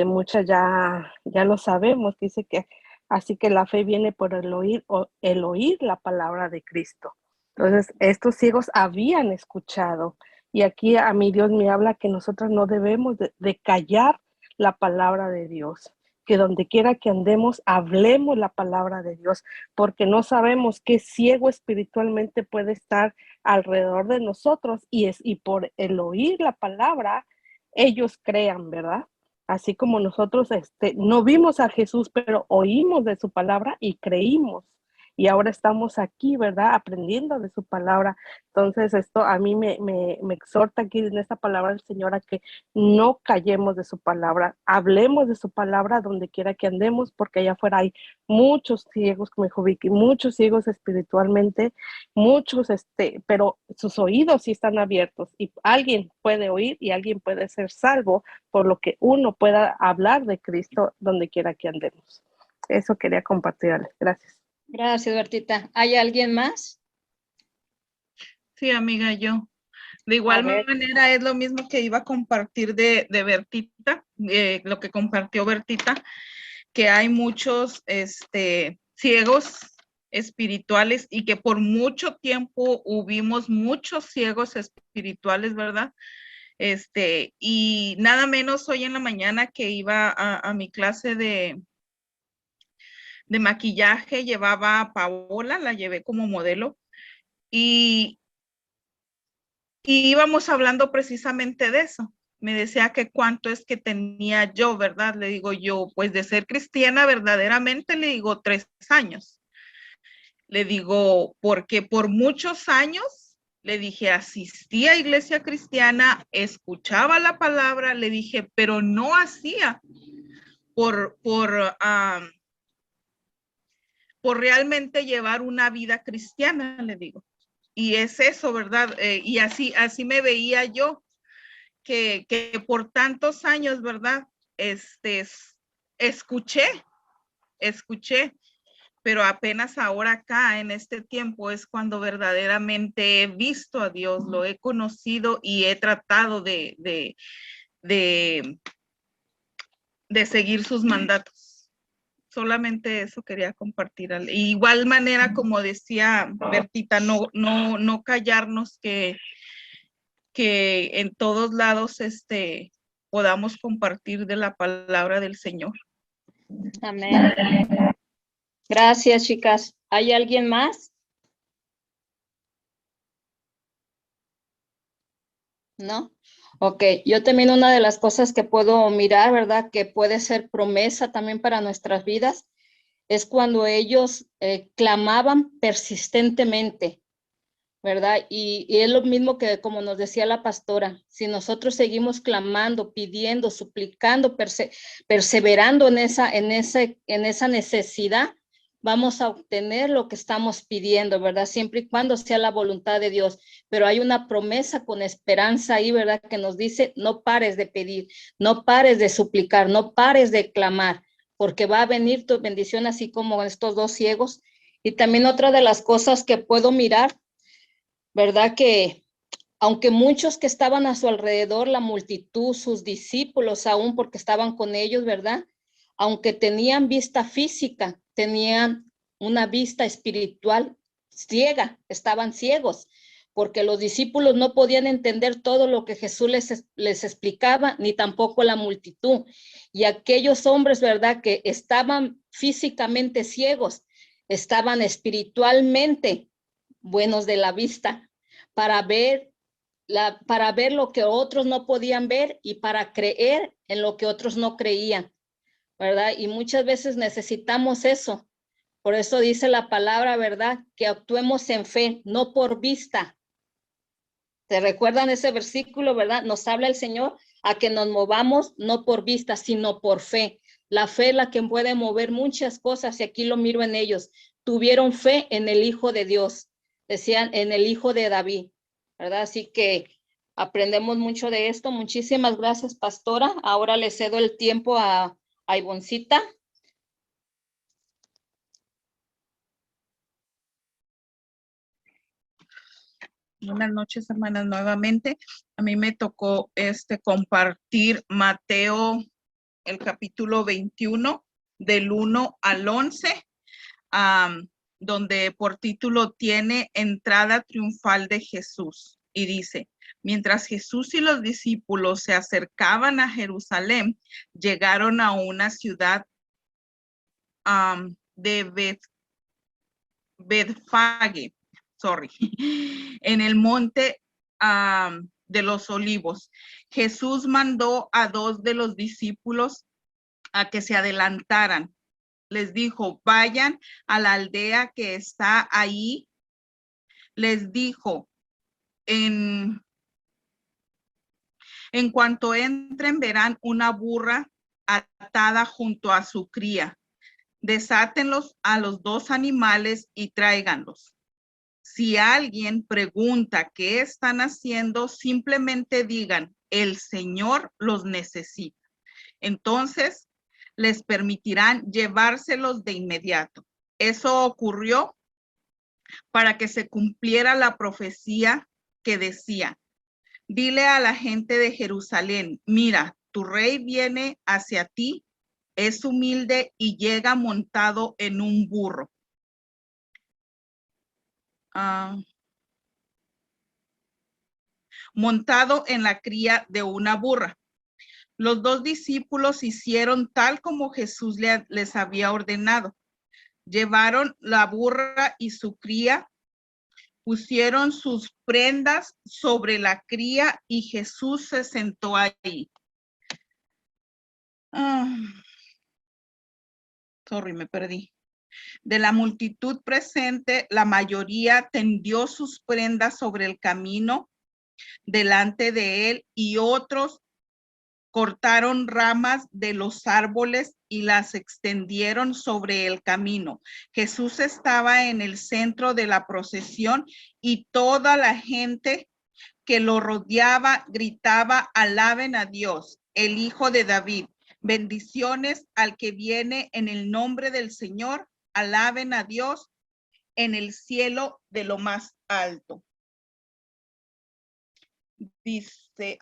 F: Muchas ya lo sabemos, dice que así que la fe viene por el oír la palabra de Cristo. Entonces, estos ciegos habían escuchado, y aquí a mí Dios me habla que nosotros no debemos de callar la palabra de Dios, que donde quiera que andemos, hablemos la palabra de Dios, porque no sabemos qué ciego espiritualmente puede estar alrededor de nosotros, y por el oír la palabra, ellos crean, ¿verdad? Así como nosotros no vimos a Jesús, pero oímos de su palabra y creímos. Y ahora estamos aquí, ¿verdad? Aprendiendo de su palabra. Entonces, esto a mí me exhorta aquí en esta palabra del Señor a que no callemos de su palabra, hablemos de su palabra donde quiera que andemos, porque allá afuera hay muchos ciegos, como dijo Vicky, muchos ciegos espiritualmente, muchos, pero sus oídos sí están abiertos y alguien puede oír y alguien puede ser salvo por lo que uno pueda hablar de Cristo donde quiera que andemos. Eso quería compartirles. Gracias.
B: Gracias, Bertita. ¿Hay alguien más?
G: Sí, amiga, yo. De igual manera es lo mismo que iba a compartir de Bertita, lo que compartió Bertita, que hay muchos ciegos espirituales y que por mucho tiempo hubimos muchos ciegos espirituales, ¿verdad? Y nada menos hoy en la mañana que iba a mi clase de maquillaje, llevaba a Paola, la llevé como modelo, y íbamos hablando precisamente de eso. Me decía que cuánto es que tenía yo, ¿verdad? Le digo yo, pues de ser cristiana verdaderamente, le digo 3 años. Le digo, porque por muchos años, le dije, asistí a iglesia cristiana, escuchaba la palabra, le dije, pero no hacía por realmente llevar una vida cristiana, le digo. Y es eso, ¿verdad? Y así me veía yo, que por tantos años, ¿verdad? Escuché, pero apenas ahora acá, en este tiempo, es cuando verdaderamente he visto a Dios, lo he conocido y he tratado de seguir sus mandatos. Solamente eso quería compartir. Igual manera, como decía Bertita, no callarnos, que en todos lados podamos compartir de la palabra del Señor.
B: Amén. Gracias, chicas. ¿Hay alguien más? ¿No? Ok, yo también una de las cosas que puedo mirar, ¿verdad? Que puede ser promesa también para nuestras vidas, es cuando ellos clamaban persistentemente, ¿verdad? Y es lo mismo que como nos decía la pastora, si nosotros seguimos clamando, pidiendo, suplicando, perseverando en esa necesidad, vamos a obtener lo que estamos pidiendo, ¿verdad? Siempre y cuando sea la voluntad de Dios. Pero hay una promesa con esperanza ahí, ¿verdad? Que nos dice, no pares de pedir, no pares de suplicar, no pares de clamar, porque va a venir tu bendición, así como estos 2 ciegos. Y también otra de las cosas que puedo mirar, ¿verdad? Que aunque muchos que estaban a su alrededor, la multitud, sus discípulos aún porque estaban con ellos, ¿verdad? Aunque tenían vista física, tenían una vista espiritual ciega, estaban ciegos, porque los discípulos no podían entender todo lo que Jesús les explicaba, ni tampoco la multitud. Y aquellos hombres, ¿verdad? Que estaban físicamente ciegos, estaban espiritualmente buenos de la vista, para ver lo que otros no podían ver y para creer en lo que otros no creían, ¿verdad? Y muchas veces necesitamos eso. Por eso dice la palabra, ¿verdad? Que actuemos en fe, no por vista. ¿Te recuerdan ese versículo, verdad? Nos habla el Señor a que nos movamos no por vista, sino por fe. La fe es la que puede mover muchas cosas y aquí lo miro en ellos. Tuvieron fe en el Hijo de Dios, decían en el Hijo de David, ¿verdad? Así que aprendemos mucho de esto. Muchísimas gracias, pastora. Ahora le cedo el tiempo a Ivoncita.
G: Buenas noches, hermanas, nuevamente. A mí me tocó compartir Mateo, el capítulo 21, del 1 al 11, donde por título tiene Entrada triunfal de Jesús. Y dice, mientras Jesús y los discípulos se acercaban a Jerusalén, llegaron a una ciudad de Betfage, en el monte de los Olivos, Jesús mandó a 2 de los discípulos a que se adelantaran. Les dijo, vayan a la aldea que está ahí. Les dijo, en cuanto entren, verán una burra atada junto a su cría. Desátenlos a los 2 animales y tráiganlos. Si alguien pregunta qué están haciendo, simplemente digan, el Señor los necesita. Entonces, les permitirán llevárselos de inmediato. Eso ocurrió para que se cumpliera la profecía que decía, dile a la gente de Jerusalén, mira, tu rey viene hacia ti, es humilde y llega montado en un burro. Montado en la cría de una burra. Los 2 discípulos hicieron tal como Jesús les había ordenado. Llevaron la burra y su cría, pusieron sus prendas sobre la cría y Jesús se sentó ahí. Me perdí. De la multitud presente, la mayoría tendió sus prendas sobre el camino delante de él y otros cortaron ramas de los árboles y las extendieron sobre el camino. Jesús estaba en el centro de la procesión y toda la gente que lo rodeaba gritaba, alaben a Dios, el Hijo de David. Bendiciones al que viene en el nombre del Señor. Alaben a Dios en el cielo de lo más alto. Dice,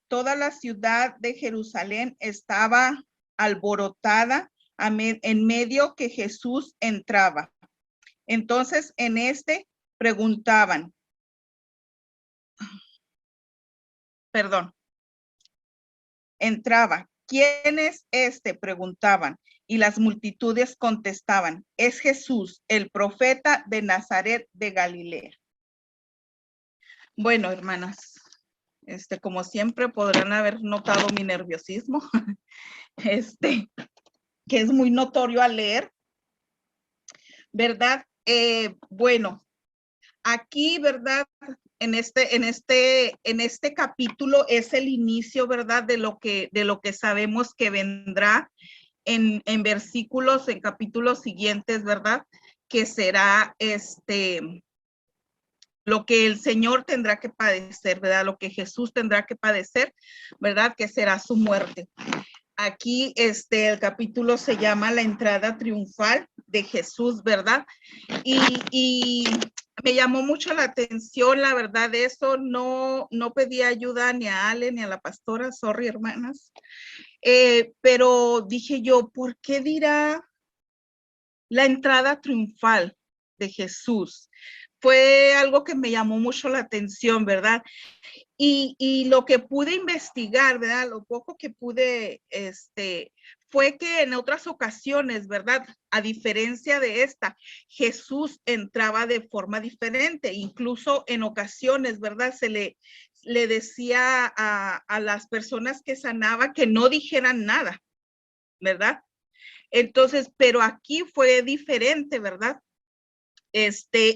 G: toda la ciudad de Jerusalén estaba alborotada en medio que Jesús entraba. Entonces entraba. ¿Quién es este? Preguntaban. Y las multitudes contestaban, es Jesús, el profeta de Nazaret de Galilea. Bueno, hermanas, como siempre podrán haber notado mi nerviosismo, que es muy notorio al leer, ¿verdad? Bueno, aquí, ¿verdad? En este capítulo es el inicio, ¿verdad? De lo que sabemos que vendrá en versículos, en capítulos siguientes, ¿verdad? Que será lo que el Señor tendrá que padecer, ¿verdad? Lo que Jesús tendrá que padecer, ¿verdad? Que será su muerte. Aquí el capítulo se llama La entrada triunfal de Jesús, ¿verdad? Y me llamó mucho la atención, la verdad, eso no pedí ayuda ni a Ale ni a la pastora, sorry, hermanas. Pero dije yo, ¿por qué dirá la entrada triunfal de Jesús? Fue algo que me llamó mucho la atención, ¿verdad? Y lo que pude investigar, ¿verdad? Lo poco que pude, fue que en otras ocasiones, ¿verdad? A diferencia de esta, Jesús entraba de forma diferente. Incluso en ocasiones, ¿verdad? Se le decía a las personas que sanaba que no dijeran nada, ¿verdad? Entonces, pero aquí fue diferente, ¿verdad?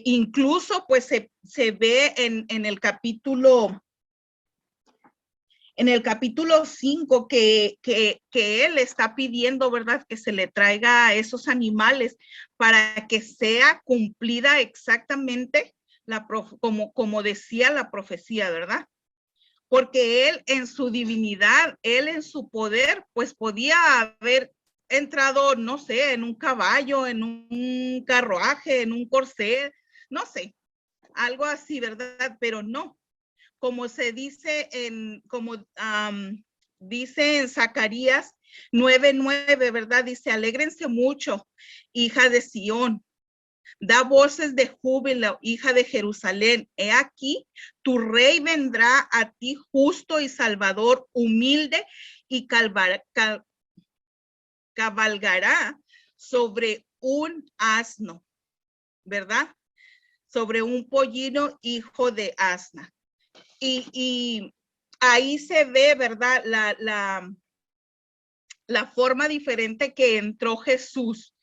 G: Incluso pues se ve en el capítulo 5 que él está pidiendo, ¿verdad? Que se le traiga a esos animales para que sea cumplida exactamente como decía la profecía, ¿verdad? Porque él en su divinidad, él en su poder, pues podía haber entrado, no sé, en un caballo, en un carruaje, en un corcel, no sé, algo así, ¿verdad? Pero no. Como se dice dice en Zacarías 9:9, ¿verdad? Dice, alégrense mucho, hija de Sión. Da voces de júbilo, hija de Jerusalén. He aquí, tu rey vendrá a ti justo y salvador, humilde y cabalgará sobre un asno, ¿verdad? Sobre un pollino, hijo de asna. y ahí se ve, ¿verdad? La forma diferente que entró Jesús.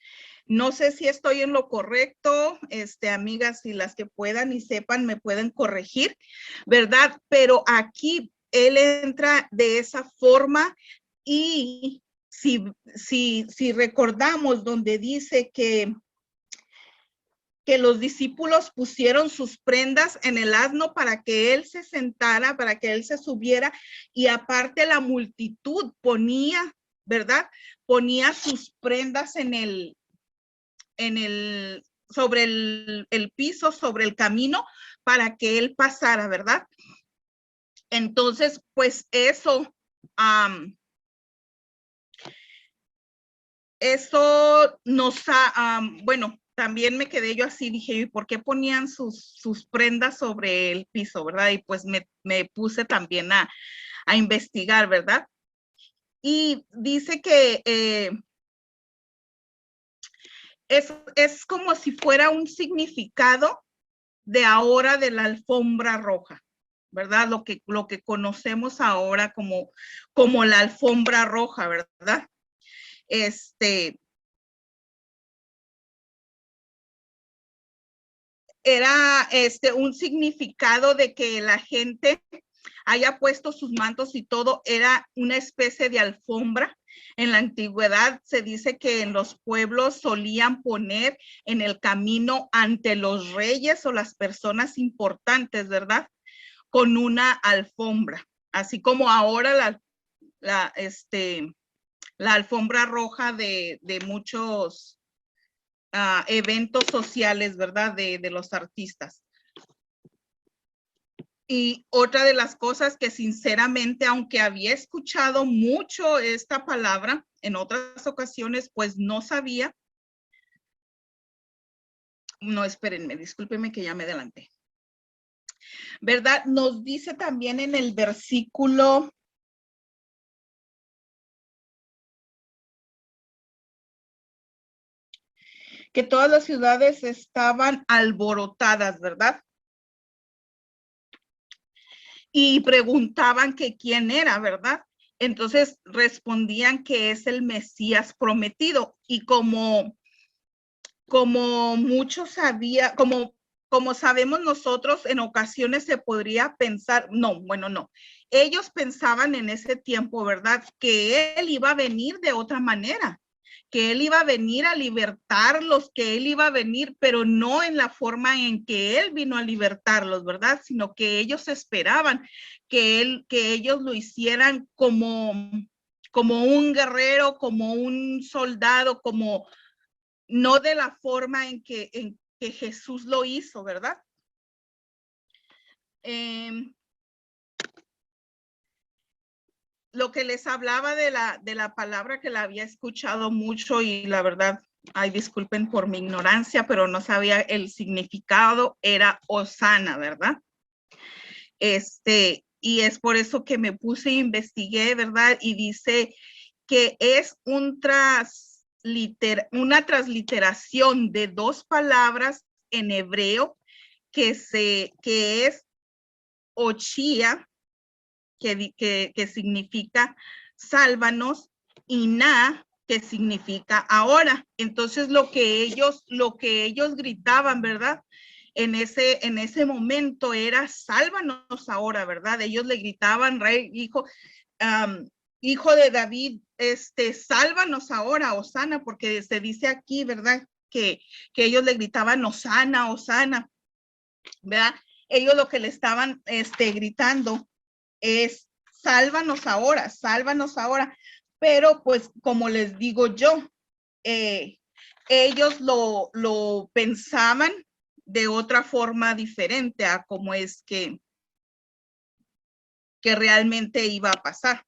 G: No sé si estoy en lo correcto, amigas, si las que puedan y sepan me pueden corregir, ¿verdad? Pero aquí él entra de esa forma y si recordamos donde dice que los discípulos pusieron sus prendas en el asno para que él se sentara, para que él se subiera, y aparte la multitud ponía, ¿verdad? Ponía sus prendas sobre el piso, sobre el camino, para que él pasara, ¿verdad? Entonces, pues eso nos bueno, también me quedé yo así, dije, ¿y por qué ponían sus prendas sobre el piso, verdad? Y pues me puse también a investigar, ¿verdad? Y dice que es como si fuera un significado de ahora de la alfombra roja, ¿verdad? Lo que conocemos ahora como la alfombra roja, ¿verdad? Era un significado de que la gente haya puesto sus mantos y todo, era una especie de alfombra. En la antigüedad se dice que en los pueblos solían poner en el camino ante los reyes o las personas importantes, ¿verdad? Con una alfombra, así como ahora la alfombra roja de muchos eventos sociales, ¿verdad? De los artistas. Y otra de las cosas que sinceramente, aunque había escuchado mucho esta palabra en otras ocasiones, pues no sabía. No, espérenme, discúlpenme que ya me adelanté. ¿Verdad? Nos dice también en el versículo que todas las ciudades estaban alborotadas, ¿verdad? Y preguntaban que quién era, ¿verdad? Entonces respondían que es el Mesías prometido. Y como muchos sabía, como sabemos nosotros, en ocasiones se podría pensar, no, bueno, no. Ellos pensaban en ese tiempo, ¿verdad? Que él iba a venir de otra manera, que él iba a venir a libertarlos, que él iba a venir, pero no en la forma en que él vino a libertarlos, ¿verdad? Sino que ellos esperaban que ellos lo hicieran como un guerrero, como un soldado, como no de la forma en que Jesús lo hizo, ¿verdad? Lo que les hablaba de la palabra que la había escuchado mucho y la verdad, ay, disculpen por mi ignorancia, pero no sabía el significado, era Hosana, ¿verdad? Y es por eso que me puse e investigué, ¿verdad? Y dice que es una transliteración de dos palabras en hebreo que es Ochia, que significa sálvanos, y Na, que significa ahora. Entonces lo que ellos gritaban, ¿verdad? En ese momento era sálvanos ahora, ¿verdad? Ellos le gritaban, rey, hijo de David, sálvanos ahora, Hosana, porque se dice aquí, ¿verdad? Que ellos le gritaban Hosana, Hosana, ¿verdad? Ellos lo que le estaban gritando es sálvanos ahora, pero pues como les digo yo, ellos lo pensaban de otra forma diferente a cómo es que realmente iba a pasar.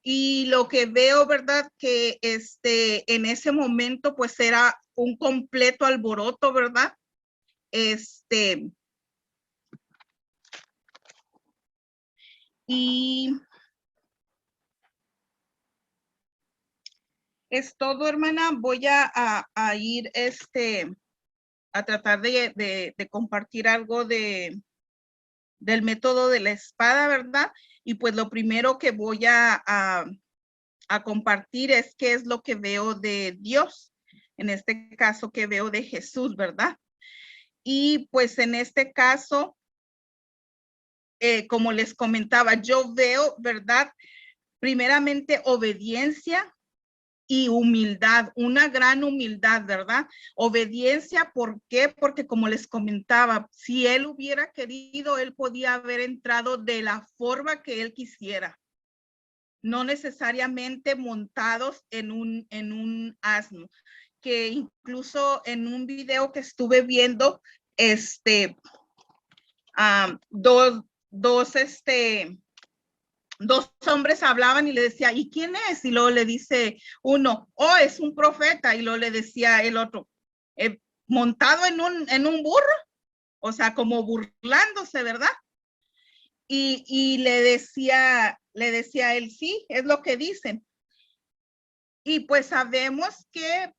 G: Y lo que veo, ¿verdad? Que en ese momento pues era un completo alboroto, ¿verdad? Y es todo, hermana. Voy a ir a tratar de compartir algo de método de la espada, ¿verdad? Y pues lo primero que voy a compartir es qué es lo que veo de Dios. En este caso, que veo de Jesús, ¿verdad? Y pues en este caso, como les comentaba, yo veo, ¿verdad? Primeramente, obediencia y humildad, una gran humildad, ¿verdad? Obediencia, ¿por qué? Porque como les comentaba, si él hubiera querido, él podía haber entrado de la forma que él quisiera, no necesariamente montados en un asno, que incluso en un video que estuve viendo, dos hombres hablaban y le decía, ¿y quién es? Y luego le dice uno, oh, es un profeta. Y luego le decía el otro, montado en un burro, o sea, como burlándose, ¿verdad? Y le decía él, sí, es lo que dicen. Y pues sabemos que,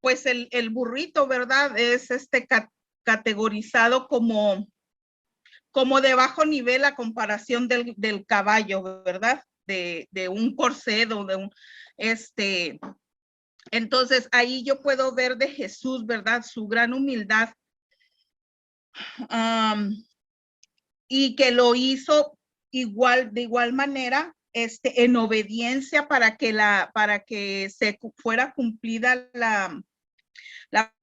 G: pues el burrito, ¿verdad? Es categorizado como de bajo nivel a comparación del caballo, ¿verdad? De un corcedo, de un, entonces ahí yo puedo ver de Jesús, ¿verdad? Su gran humildad. Y que lo hizo de igual manera, en obediencia para que se fuera cumplida la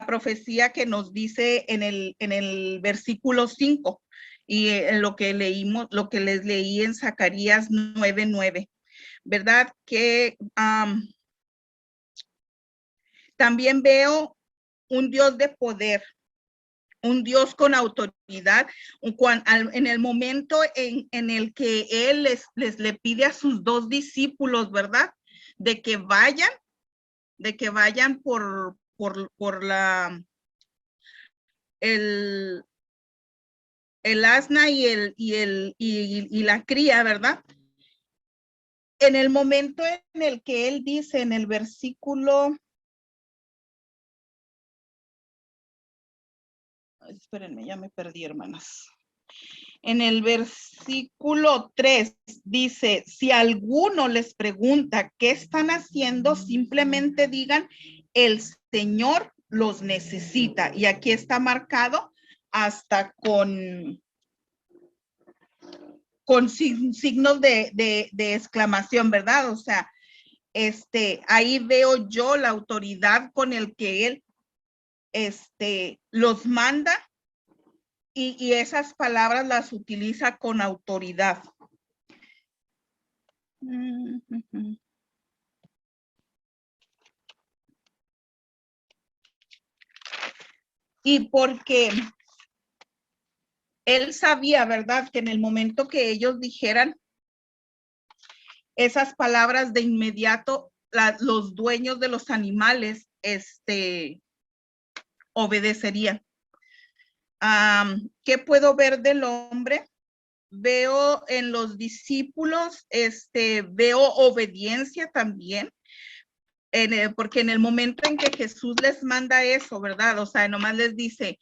G: profecía que nos dice en el versículo 5 y en lo que leímos, lo que les leí en Zacarías 9:9, ¿verdad? Que también veo un Dios de poder, un Dios con autoridad, en el momento en el que Él le pide a sus dos discípulos, ¿verdad? De que vayan por el asna y la cría, ¿verdad? En el momento en el que Él dice en el versículo, espérenme, ya me perdí, hermanas. En el versículo 3 dice, si alguno les pregunta qué están haciendo, simplemente digan, el Señor los necesita. Y aquí está marcado hasta con signos de exclamación, ¿verdad? O sea, ahí veo yo la autoridad con el que Él los manda. Y esas palabras las utiliza con autoridad. Y porque él sabía, ¿verdad? Que en el momento que ellos dijeran esas palabras, de inmediato los dueños de los animales obedecerían. ¿Qué puedo ver del hombre? Veo en los discípulos, veo obediencia también, porque en el momento en que Jesús les manda eso, ¿verdad? O sea, nomás les dice,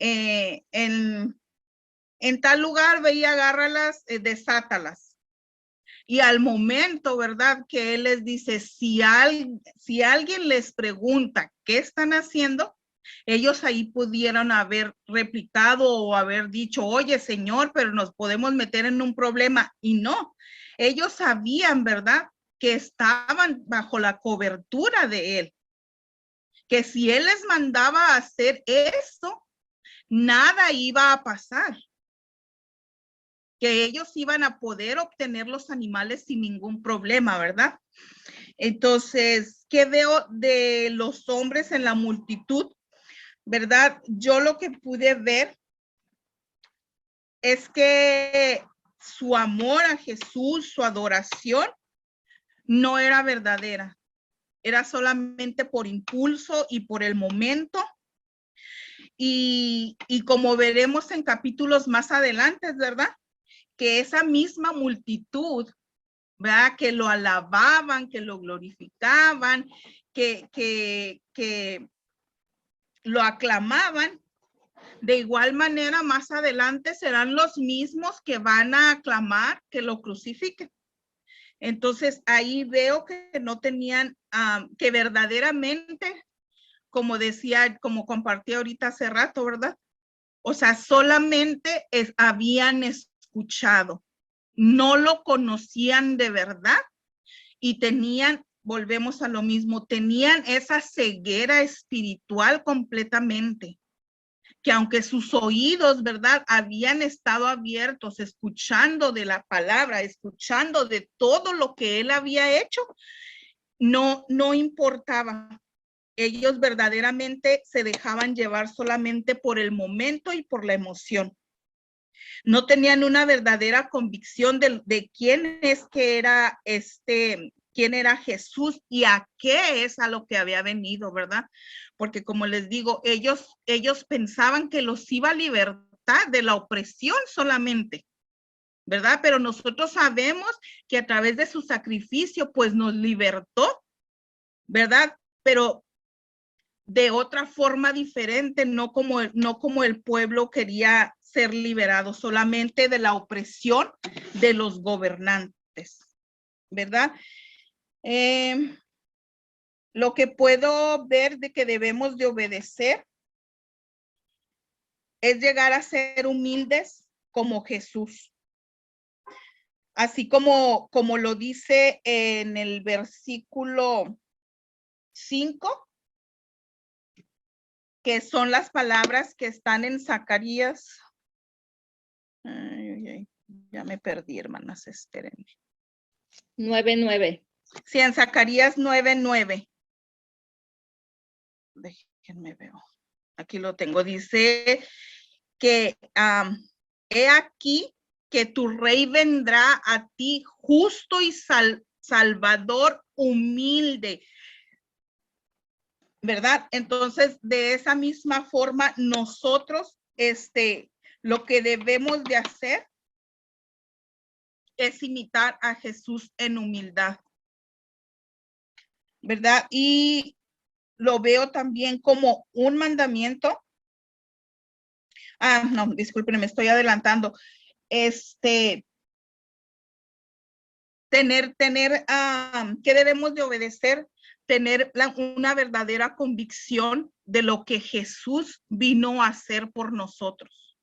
G: en tal lugar ve y agárralas, desátalas. Y al momento, ¿verdad? Que Él les dice, si alguien les pregunta qué están haciendo, ellos ahí pudieron haber replicado o haber dicho, oye, Señor, pero nos podemos meter en un problema. Y no, ellos sabían, ¿verdad? Que estaban bajo la cobertura de Él. Que si Él les mandaba a hacer esto, nada iba a pasar. Que ellos iban a poder obtener los animales sin ningún problema, ¿verdad? Entonces, ¿qué veo de los hombres en la multitud? ¿Verdad? Yo lo que pude ver es que su amor a Jesús, su adoración, no era verdadera. Era solamente por impulso y por el momento. Y como veremos en capítulos más adelante, ¿verdad? Que esa misma multitud, ¿verdad? Que lo alababan, que lo glorificaban, que lo aclamaban, De igual manera, más adelante serán los mismos que van a aclamar que lo crucifiquen. Entonces, ahí veo que no tenían, que verdaderamente, como decía, como compartí ahorita hace rato, ¿verdad? O sea, solamente habían escuchado, no lo conocían de verdad y tenían, volvemos a lo mismo, tenían esa ceguera espiritual completamente, que aunque sus oídos, ¿verdad?, habían estado abiertos, escuchando de la palabra, escuchando de todo lo que él había hecho, no importaba. Ellos verdaderamente se dejaban llevar solamente por el momento y por la emoción. No tenían una verdadera convicción de quién es que era quién era Jesús y a qué es a lo que había venido, ¿verdad? Porque como les digo, ellos pensaban que los iba a libertar de la opresión solamente, ¿verdad? Pero nosotros sabemos que a través de su sacrificio, pues nos libertó, ¿verdad? Pero de otra forma diferente, no como el pueblo quería ser liberado, solamente de la opresión de los gobernantes, ¿verdad? Lo que puedo ver de que debemos de obedecer es llegar a ser humildes como Jesús. Así como lo dice en el versículo 5, que son las palabras que están en Zacarías. Ya me perdí, hermanas, espérenme.
B: 9:9.
G: Sí, en Zacarías 9:9. Déjenme ver. Aquí lo tengo. Dice que he aquí que tu rey vendrá a ti justo y salvador humilde, ¿verdad? Entonces, de esa misma forma, nosotros, lo que debemos de hacer es imitar a Jesús en humildad, ¿verdad? Y lo veo también como un mandamiento. No, disculpen, me estoy adelantando. ¿Qué debemos de obedecer? Tener una verdadera convicción de lo que Jesús vino a hacer por nosotros.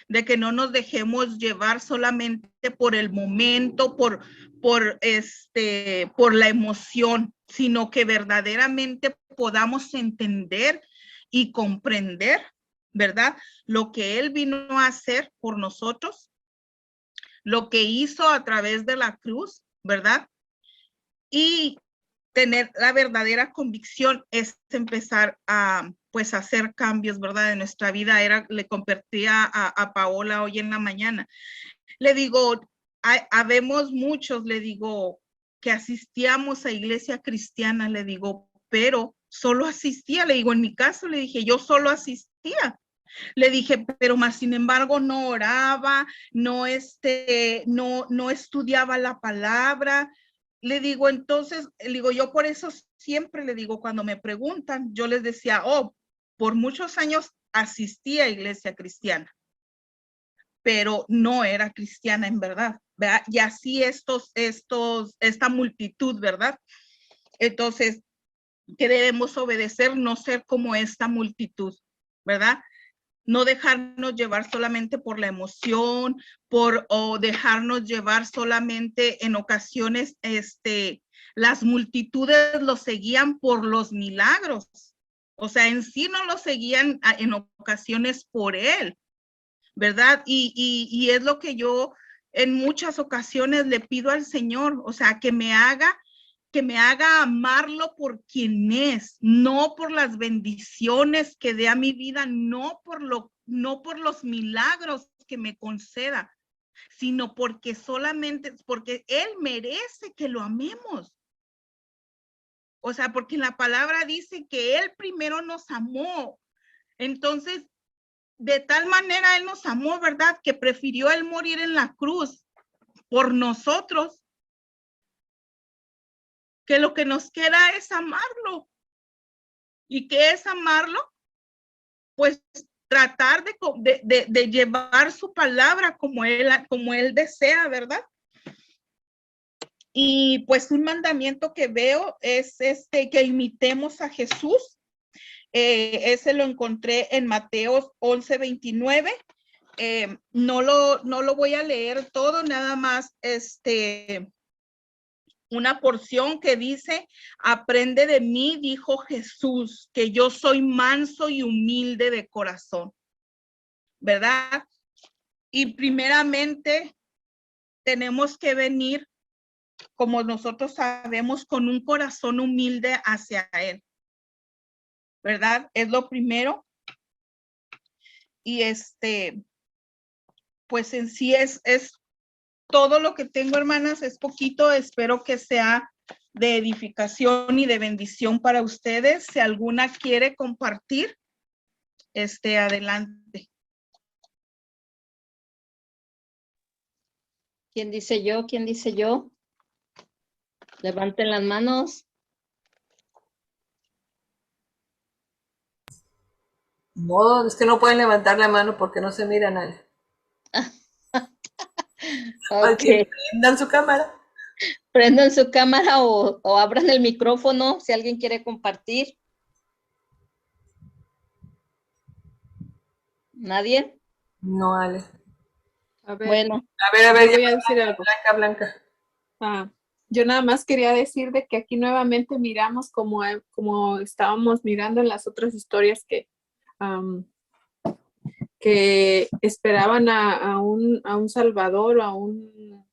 G: De que no nos dejemos llevar solamente por el momento, por la emoción, sino que verdaderamente podamos entender y comprender, ¿verdad? Lo que Él vino a hacer por nosotros, lo que hizo a través de la cruz, ¿verdad? Y tener la verdadera convicción es empezar a, pues, hacer cambios, ¿verdad? En nuestra vida. Le compartía a Paola hoy en la mañana. Le digo, habemos muchos, le digo, que asistíamos a iglesia cristiana, le digo, pero solo asistía, le digo, en mi caso, le dije, yo solo asistía. Le dije, pero más sin embargo no oraba, no estudiaba la palabra. Le digo, entonces, le digo, yo por eso siempre le digo, cuando me preguntan, yo les decía, por muchos años asistí a iglesia cristiana, pero no era cristiana en verdad, ¿verdad? Y así esta multitud, ¿verdad? Entonces, ¿qué debemos obedecer? No ser como esta multitud, ¿verdad? No dejarnos llevar solamente por la emoción, o dejarnos llevar solamente en ocasiones, las multitudes lo seguían por los milagros. O sea, en sí no lo seguían en ocasiones por él, ¿verdad? Y es lo que yo en muchas ocasiones le pido al Señor, o sea, que me haga amarlo por quien es, no por las bendiciones que dé a mi vida, no por los milagros que me conceda, sino porque Él merece que lo amemos. O sea, porque la palabra dice que Él primero nos amó. Entonces, de tal manera Él nos amó, ¿verdad? Que prefirió Él morir en la cruz por nosotros, que lo que nos queda es amarlo. ¿Y qué es amarlo? Pues tratar de llevar su palabra como él desea, ¿verdad? Y pues un mandamiento que veo es que imitemos a Jesús. Ese lo encontré en Mateo 11:29. No lo voy a leer todo, nada más una porción que dice: aprende de mí, dijo Jesús, que yo soy manso y humilde de corazón, ¿verdad? Y primeramente tenemos que venir, como nosotros sabemos, con un corazón humilde hacia Él, ¿verdad? Es lo primero. Y pues en sí es todo lo que tengo, hermanas, es poquito. Espero que sea de edificación y de bendición para ustedes. Si alguna quiere compartir, adelante.
B: ¿Quién dice yo? ¿Quién dice yo? Levanten las manos.
E: No, es que no pueden levantar la mano porque no se mira nadie.
B: Ok.
E: Prendan su cámara.
B: Prendan su cámara o abran el micrófono si alguien quiere compartir. ¿Nadie?
E: No, Ale.
D: A ver,
B: Bueno,
E: A ver,
D: yo voy
E: ya,
D: a decir algo.
E: Blanca.
D: Yo nada más quería decir de que aquí nuevamente miramos como estábamos mirando en las otras historias que esperaban a un Salvador, a un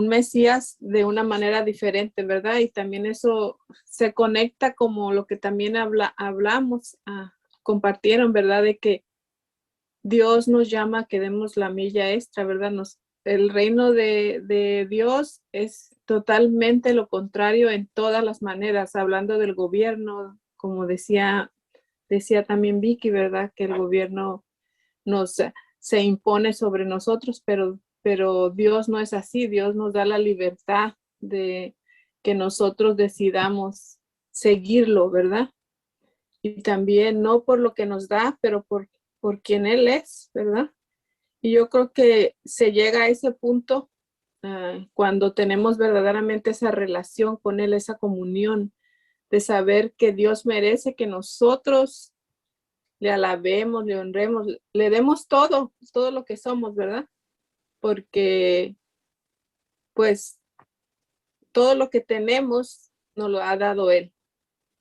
D: Mesías de una manera diferente, ¿verdad? Y también eso se conecta como lo que también hablamos, compartieron, ¿verdad? De que Dios nos llama a que demos la milla extra, ¿verdad? El reino de Dios es totalmente lo contrario en todas las maneras, hablando del gobierno, como decía también Vicky, ¿verdad? Que el gobierno se impone sobre nosotros, pero Dios no es así. Dios nos da la libertad de que nosotros decidamos seguirlo, ¿verdad? Y también no por lo que nos da, pero por quien Él es, ¿verdad? Y yo creo que se llega a ese punto cuando tenemos verdaderamente esa relación con Él, esa comunión de saber que Dios merece que nosotros le alabemos, le honremos, le demos todo lo que somos, ¿verdad? Porque pues todo lo que tenemos nos lo ha dado Él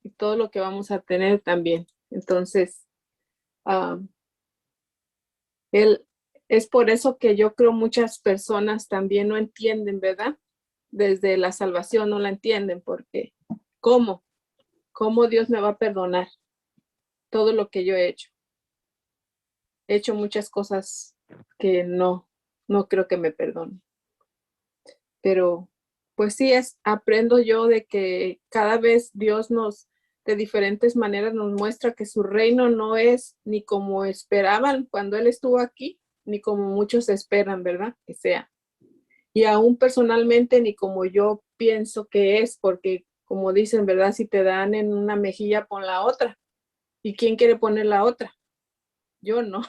D: y todo lo que vamos a tener también. Entonces, Él es por eso que yo creo muchas personas también no entienden, ¿verdad? Desde la salvación no la entienden porque ¿cómo Dios me va a perdonar todo lo que yo he hecho? He hecho muchas cosas que no creo que me perdone. Pero pues sí, aprendo yo de que cada vez Dios de diferentes maneras nos muestra que su reino no es ni como esperaban cuando Él estuvo aquí, ni como muchos esperan, ¿verdad? Que sea. Y aún personalmente ni como yo pienso que es, porque como dicen, ¿verdad? Si te dan en una mejilla, pon la otra. ¿Y quién quiere poner la otra? Yo no.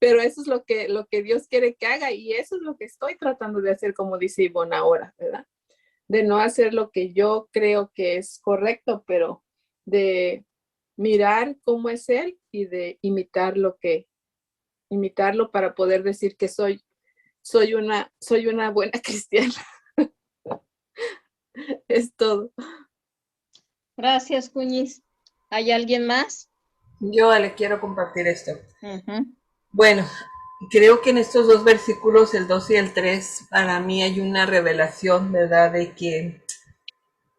D: Pero eso es lo que Dios quiere que haga y eso es lo que estoy tratando de hacer, como dice Ivonne ahora, ¿verdad? De no hacer lo que yo creo que es correcto, pero de mirar cómo es Él y de imitarlo para poder decir que soy una buena cristiana. Es todo.
B: gracias, Cuñiz. ¿Hay alguien más?
E: Yo le quiero compartir esto. Bueno, creo que en estos dos versículos, el 2 y el 3, para mí hay una revelación, ¿verdad? De que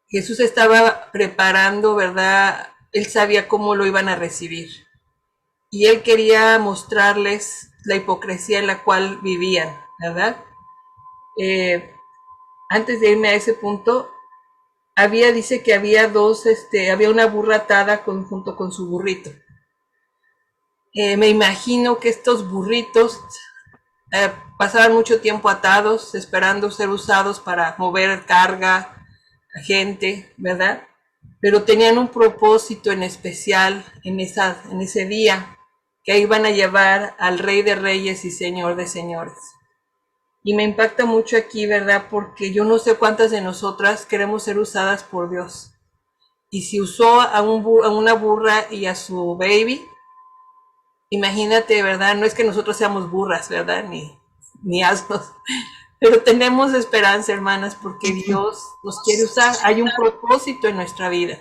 E: Jesús estaba preparando, ¿verdad? Él sabía cómo lo iban a recibir. Y él quería mostrarles la hipocresía en la cual vivían, ¿verdad? Antes de irme a ese punto, dice que había había una burra atada junto con su burrito. Me imagino que estos burritos pasaban mucho tiempo atados, esperando ser usados para mover carga, gente, ¿verdad? pero tenían un propósito en especial en ese día, que iban a llevar al Rey de Reyes y Señor de Señores. Y me impacta mucho aquí, ¿verdad? Porque yo no sé cuántas de nosotras queremos ser usadas por Dios. Y si usó a una burra y a su baby, imagínate, ¿verdad? No es que nosotros seamos burras, ¿verdad? Ni asnos. Pero tenemos esperanza, hermanas, porque Dios nos quiere usar. Hay un propósito en nuestra vida.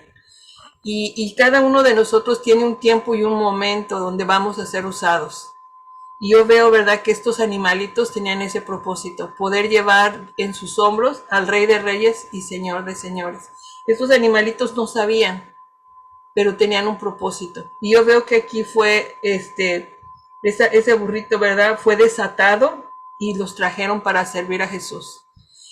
E: Y cada uno de nosotros tiene un tiempo y un momento donde vamos a ser usados. Y yo veo, ¿verdad?, que estos animalitos tenían ese propósito, poder llevar en sus hombros al Rey de Reyes y Señor de Señores. Estos animalitos no sabían, pero tenían un propósito. Y yo veo que aquí fue, ese burrito, ¿verdad?, fue desatado y los trajeron para servir a Jesús.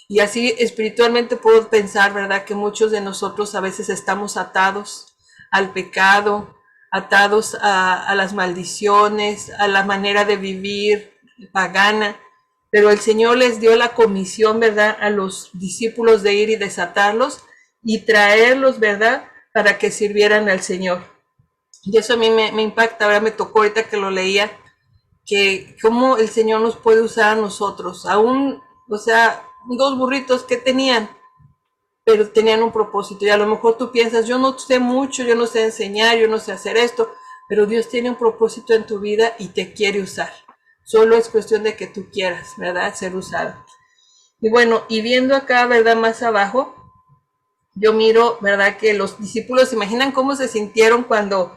E: Y así espiritualmente puedo pensar, ¿verdad?, que muchos de nosotros a veces estamos atados al pecado, atados a las maldiciones, a la manera de vivir pagana, pero el Señor les dio la comisión, ¿verdad?, a los discípulos de ir y desatarlos y traerlos, ¿verdad?, para que sirvieran al Señor. Y eso a mí me impacta, ahora me tocó ahorita que lo leía, que cómo el Señor nos puede usar a nosotros, aún, o sea, 2 burritos que tenían, pero tenían un propósito. Y a lo mejor tú piensas, yo no sé mucho, yo no sé enseñar, yo no sé hacer esto, pero Dios tiene un propósito en tu vida y te quiere usar. Solo es cuestión de que tú quieras, ¿verdad?, ser usado. Y bueno, y viendo acá, ¿verdad?, más abajo, yo miro, ¿verdad?, que los discípulos, ¿se imaginan cómo se sintieron cuando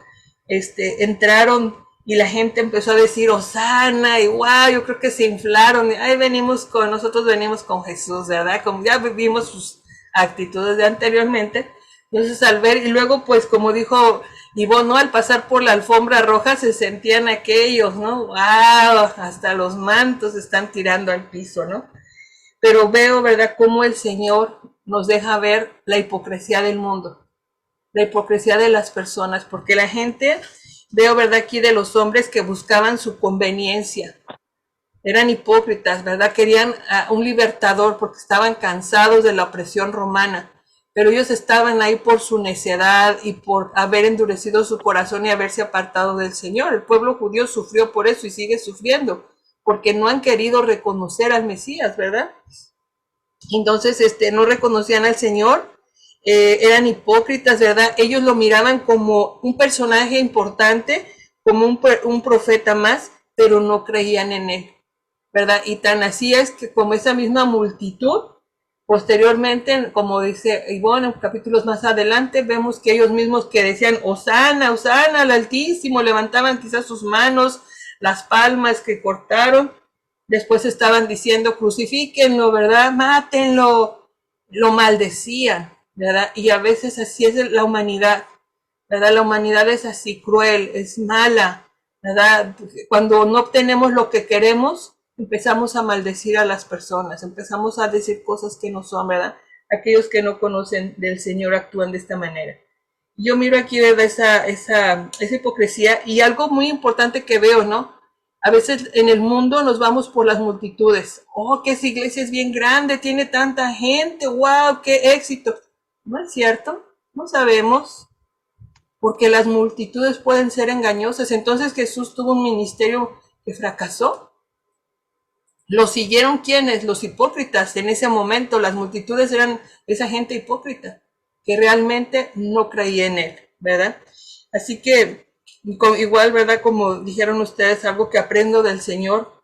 E: entraron y la gente empezó a decir Hosana? Y wow, yo creo que se inflaron. Ay, nosotros venimos con Jesús, ¿verdad? Como ya vivimos sus actitudes de anteriormente. Entonces al ver, y luego pues como dijo Ivonne, ¿no?, al pasar por la alfombra roja se sentían aquellos, ¿no? Wow, hasta los mantos están tirando al piso, ¿no? Pero veo, ¿verdad?, cómo el Señor nos deja ver la hipocresía del mundo, la hipocresía de las personas, porque la gente, veo, ¿verdad?, aquí de los hombres que buscaban su conveniencia, eran hipócritas, ¿verdad?, querían a un libertador porque estaban cansados de la opresión romana, pero ellos estaban ahí por su necedad y por haber endurecido su corazón y haberse apartado del Señor. El pueblo judío sufrió por eso y sigue sufriendo, porque no han querido reconocer al Mesías, ¿verdad? Entonces, no reconocían al Señor, eran hipócritas, ¿verdad? Ellos lo miraban como un personaje importante, como un profeta más, pero no creían en él, ¿verdad? Y tan así es que como esa misma multitud, posteriormente, como dice Ivonne, en capítulos más adelante, vemos que ellos mismos que decían Hosana, Hosana al Altísimo, levantaban quizás sus manos, las palmas que cortaron. Después estaban diciendo, crucifíquenlo, ¿verdad? Mátenlo. Lo maldecían, ¿verdad? Y a veces así es la humanidad, ¿verdad? La humanidad es así, cruel, es mala, ¿verdad? Cuando no obtenemos lo que queremos, empezamos a maldecir a las personas, empezamos a decir cosas que no son, ¿verdad? Aquellos que no conocen del Señor actúan de esta manera. Yo miro aquí, ¿verdad?, esa hipocresía, y algo muy importante que veo, ¿no? A veces en el mundo nos vamos por las multitudes. Oh, que esa iglesia es bien grande, tiene tanta gente, wow, qué éxito. ¿No es cierto? No sabemos, porque las multitudes pueden ser engañosas. Entonces Jesús tuvo un ministerio que fracasó. ¿Lo siguieron quiénes? Los hipócritas. En ese momento las multitudes eran esa gente hipócrita, que realmente no creía en él, ¿verdad? Así que igual, ¿verdad?, como dijeron ustedes, algo que aprendo del Señor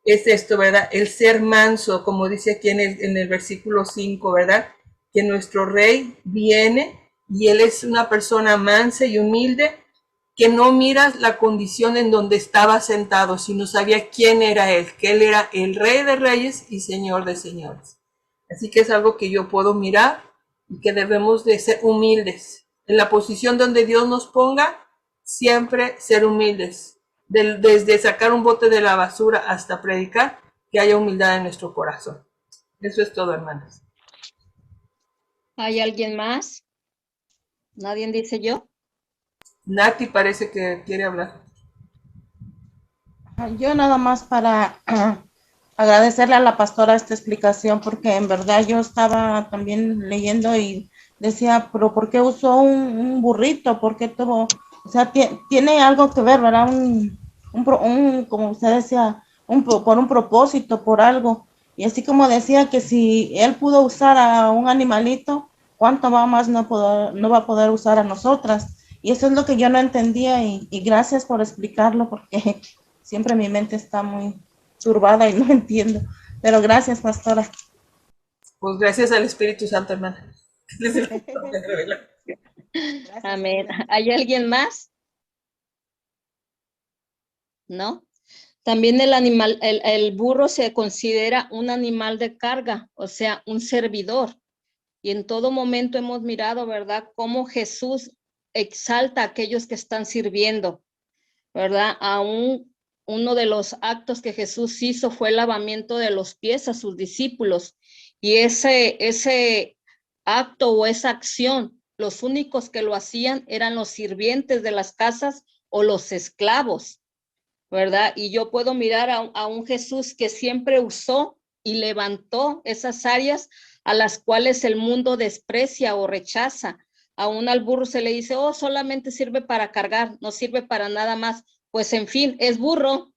E: es esto, ¿verdad? El ser manso, como dice aquí en el versículo 5, ¿verdad? Que nuestro Rey viene y Él es una persona mansa y humilde, que no mira la condición en donde estaba sentado, sino sabía quién era Él, que Él era el Rey de Reyes y Señor de Señores. Así que es algo que yo puedo mirar y que debemos de ser humildes. En la posición donde Dios nos ponga, siempre ser humildes, desde sacar un bote de la basura hasta predicar, que haya humildad en nuestro corazón. Eso es todo, hermanos.
B: ¿Hay alguien más? ¿Nadie dice yo?
E: Nati parece que quiere hablar.
A: Yo nada más para agradecerle a la pastora esta explicación, porque en verdad yo estaba también leyendo y decía, pero ¿por qué usó un burrito? ¿Por qué tuvo? O sea, tiene algo que ver, ¿verdad? Como usted decía, por un propósito, por algo. Y así como decía que si él pudo usar a un animalito, ¿cuánto más no va a poder usar a nosotras? Y eso es lo que yo no entendía y gracias por explicarlo porque siempre mi mente está muy turbada y no entiendo. Pero gracias, pastora.
E: Pues gracias al Espíritu Santo, hermana.
A: Gracias,
B: Amén.
A: amiga.
B: ¿Hay alguien más? ¿No? También el animal, el burro se considera un animal de carga, o sea, un servidor. Y en todo momento hemos mirado, ¿verdad?, cómo Jesús exalta a aquellos que están sirviendo, ¿verdad? Aún uno de los actos que Jesús hizo fue el lavamiento de los pies a sus discípulos. Y ese acto o esa acción, los únicos que lo hacían eran los sirvientes de las casas o los esclavos, ¿verdad? Y yo puedo mirar a un Jesús que siempre usó y levantó esas áreas a las cuales el mundo desprecia o rechaza. Aún al burro se le dice, oh, solamente sirve para cargar, no sirve para nada más. Pues en fin, es burro.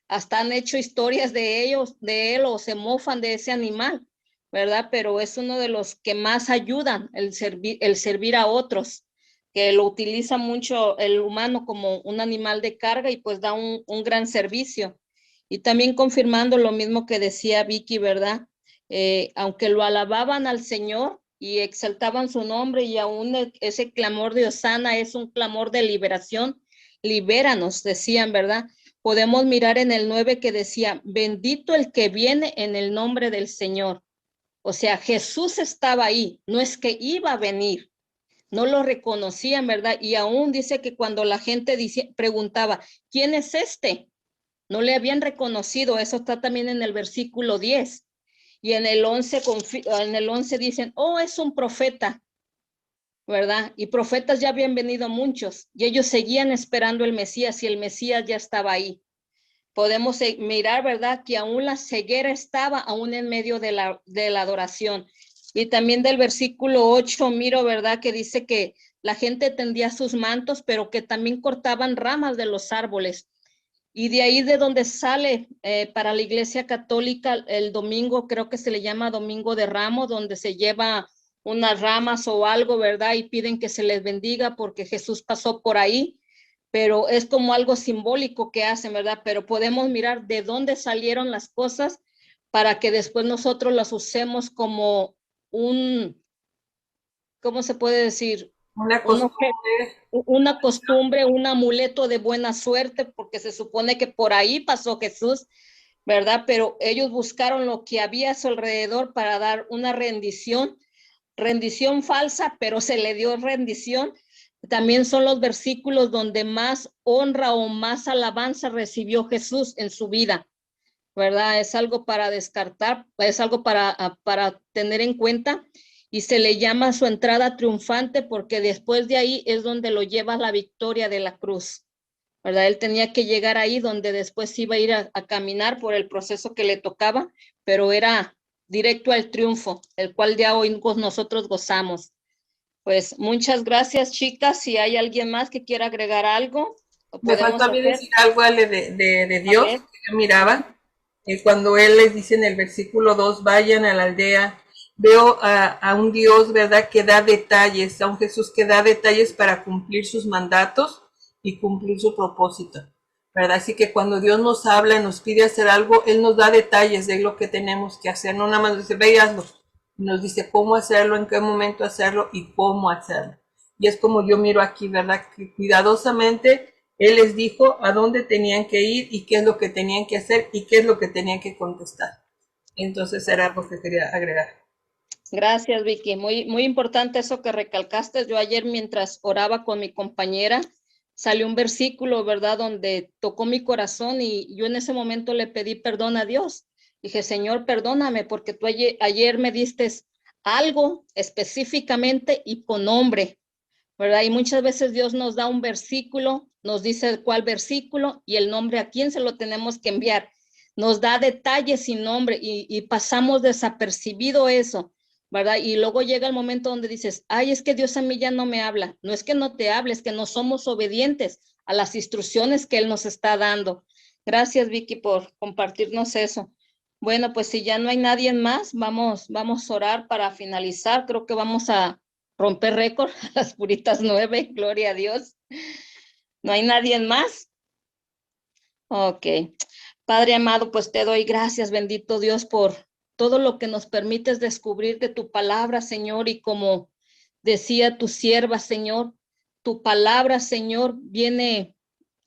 B: Hasta han hecho historias de ellos, de él, o se mofan de ese animal, ¿verdad? Pero es uno de los que más ayudan el servir a otros, que lo utiliza mucho el humano como un animal de carga y pues da un gran servicio. Y también confirmando lo mismo que decía Vicky, ¿verdad? Aunque lo alababan al Señor y exaltaban su nombre y aún ese clamor de Hosana es un clamor de liberación, libéranos, decían, ¿verdad? Podemos mirar en el 9 que decía, bendito el que viene en el nombre del Señor. O sea, Jesús estaba ahí, no es que iba a venir, no lo reconocían, ¿verdad? Y aún dice que cuando la gente preguntaba, ¿quién es este? No le habían reconocido, eso está también en el versículo 10. Y en el 11 dicen, oh, es un profeta, ¿verdad? Y profetas ya habían venido muchos, y ellos seguían esperando el Mesías, y el Mesías ya estaba ahí. Podemos mirar, ¿verdad?, que aún la ceguera estaba aún en medio de la adoración. Y también del versículo 8, miro, ¿verdad?, que dice que la gente tendía sus mantos, pero que también cortaban ramas de los árboles. Y de ahí de donde sale para la Iglesia Católica el domingo, creo que se le llama Domingo de Ramos, donde se lleva unas ramas o algo, ¿verdad? Y piden que se les bendiga porque Jesús pasó por ahí, pero es como algo simbólico que hacen, ¿verdad? Pero podemos mirar de dónde salieron las cosas para que después nosotros las usemos como ¿cómo se puede decir?
E: Una
B: Una costumbre, un amuleto de buena suerte, porque se supone que por ahí pasó Jesús, ¿verdad? Pero ellos buscaron lo que había a su alrededor para dar una rendición falsa, pero se le dio rendición. También son los versículos donde más honra o más alabanza recibió Jesús en su vida, ¿verdad? Es algo para descartar, es algo para tener en cuenta, y se le llama su entrada triunfante porque después de ahí es donde lo lleva la victoria de la cruz, ¿verdad? Él tenía que llegar ahí donde después iba a ir a caminar por el proceso que le tocaba, pero era directo al triunfo, el cual ya hoy nosotros gozamos. Pues muchas gracias, chicas. Si hay alguien más que quiera agregar algo, lo
E: Me
B: podemos
E: faltó a mí
B: hacer.
E: decir algo, Ale, de
B: A
E: Dios,
B: ver.
E: que yo miraba, cuando Él les dice en el versículo 2, vayan a la aldea, veo a un Dios, ¿verdad?, que da detalles, a un Jesús que da detalles para cumplir sus mandatos y cumplir su propósito, ¿verdad? Así que cuando Dios nos habla y nos pide hacer algo, Él nos da detalles de lo que tenemos que hacer, no nada más dice, ve y hazlo, nos dice cómo hacerlo, en qué momento hacerlo y cómo hacerlo. Y es como yo miro aquí, ¿verdad?, que cuidadosamente Él les dijo a dónde tenían que ir y qué es lo que tenían que hacer y qué es lo que tenían que contestar. Entonces era algo que quería agregar.
B: Gracias, Vicky. Muy, muy importante eso que recalcaste. Yo ayer mientras oraba con mi compañera, salió un versículo, ¿verdad?, donde tocó mi corazón y yo en ese momento le pedí perdón a Dios. Dije, Señor, perdóname porque tú ayer me diste algo específicamente y con nombre, ¿verdad? Y muchas veces Dios nos da un versículo, nos dice cuál versículo y el nombre a quién se lo tenemos que enviar. Nos da detalles sin nombre y pasamos desapercibido eso. ¿verdad? Y luego llega el momento donde dices, ay, es que Dios a mí ya no me habla. No es que no te hable, es que no somos obedientes a las instrucciones que Él nos está dando. Gracias, Vicky, por compartirnos eso. Bueno, pues si ya no hay nadie más, vamos a orar para finalizar. Creo que vamos a romper récord a las puritas 9, gloria a Dios. ¿No hay nadie más? Ok. Padre amado, pues te doy gracias, bendito Dios, por todo lo que nos permites descubrir de tu palabra, Señor, y como decía tu sierva, Señor, tu palabra, Señor, viene,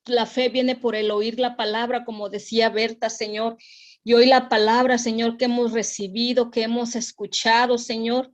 B: la fe viene por el oír la palabra, como decía Berta, Señor, y hoy la palabra, Señor, que hemos recibido, que hemos escuchado, Señor,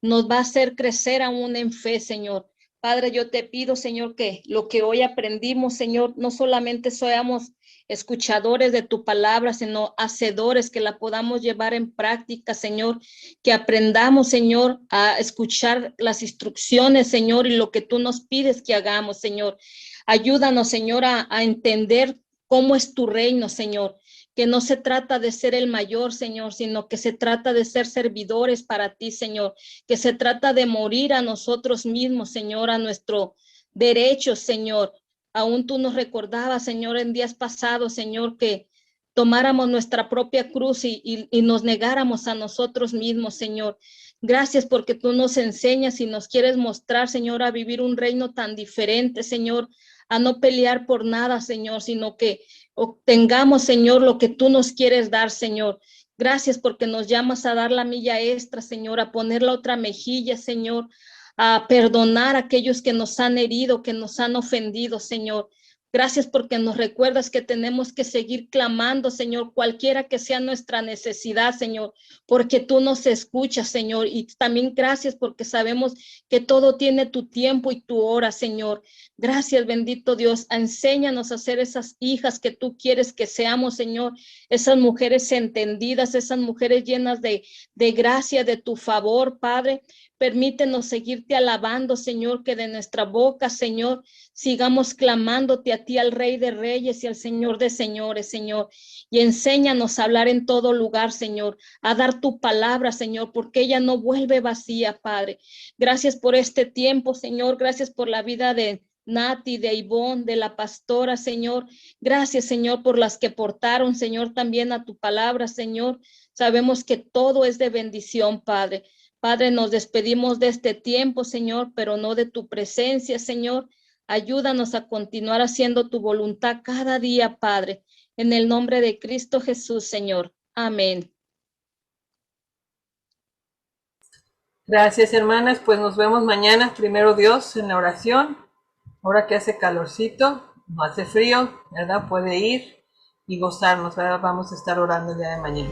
B: nos va a hacer crecer aún en fe, Señor. Padre, yo te pido, Señor, que lo que hoy aprendimos, Señor, no solamente seamos escuchadores de tu palabra, sino hacedores, que la podamos llevar en práctica, Señor, que aprendamos, Señor, a escuchar las instrucciones, Señor, y lo que tú nos pides que hagamos, Señor. Ayúdanos, Señor, a entender cómo es tu reino, Señor, que no se trata de ser el mayor, Señor, sino que se trata de ser servidores para ti, Señor, que se trata de morir a nosotros mismos, Señor, a nuestro derecho, Señor. Aún tú nos recordabas, Señor, en días pasados, Señor, que tomáramos nuestra propia cruz y nos negáramos a nosotros mismos, Señor. Gracias porque tú nos enseñas y nos quieres mostrar, Señor, a vivir un reino tan diferente, Señor, a no pelear por nada, Señor, sino que obtengamos, Señor, lo que tú nos quieres dar, Señor. Gracias porque nos llamas a dar la milla extra, Señor, a poner la otra mejilla, Señor, a perdonar a aquellos que nos han herido, que nos han ofendido, Señor. Gracias porque nos recuerdas que tenemos que seguir clamando, Señor, cualquiera que sea nuestra necesidad, Señor, porque tú nos escuchas, Señor. Y también gracias porque sabemos que todo tiene tu tiempo y tu hora, Señor. Gracias, bendito Dios. Enséñanos a ser esas hijas que tú quieres que seamos, Señor. Esas mujeres entendidas, esas mujeres llenas de gracia, de tu favor, Padre. Permítenos seguirte alabando, Señor, que de nuestra boca, Señor, sigamos clamándote a ti, al Rey de Reyes y al Señor de Señores, Señor. Y enséñanos a hablar en todo lugar, Señor, a dar tu palabra, Señor, porque ella no vuelve vacía, Padre. Gracias por este tiempo, Señor. Gracias por la vida de Nati, de Ivonne, de la pastora, Señor. Gracias, Señor, por las que portaron, Señor, también a tu palabra, Señor. Sabemos que todo es de bendición, Padre. Padre, nos despedimos de este tiempo, Señor, pero no de tu presencia, Señor. Ayúdanos a continuar haciendo tu voluntad cada día, Padre. En el nombre de Cristo Jesús, Señor. Amén.
E: Gracias, hermanas. Pues nos vemos mañana, primero Dios, en la oración. Ahora que hace calorcito, no hace frío, ¿verdad? Puede ir y gozarnos, ¿verdad? Vamos a estar orando el día de mañana.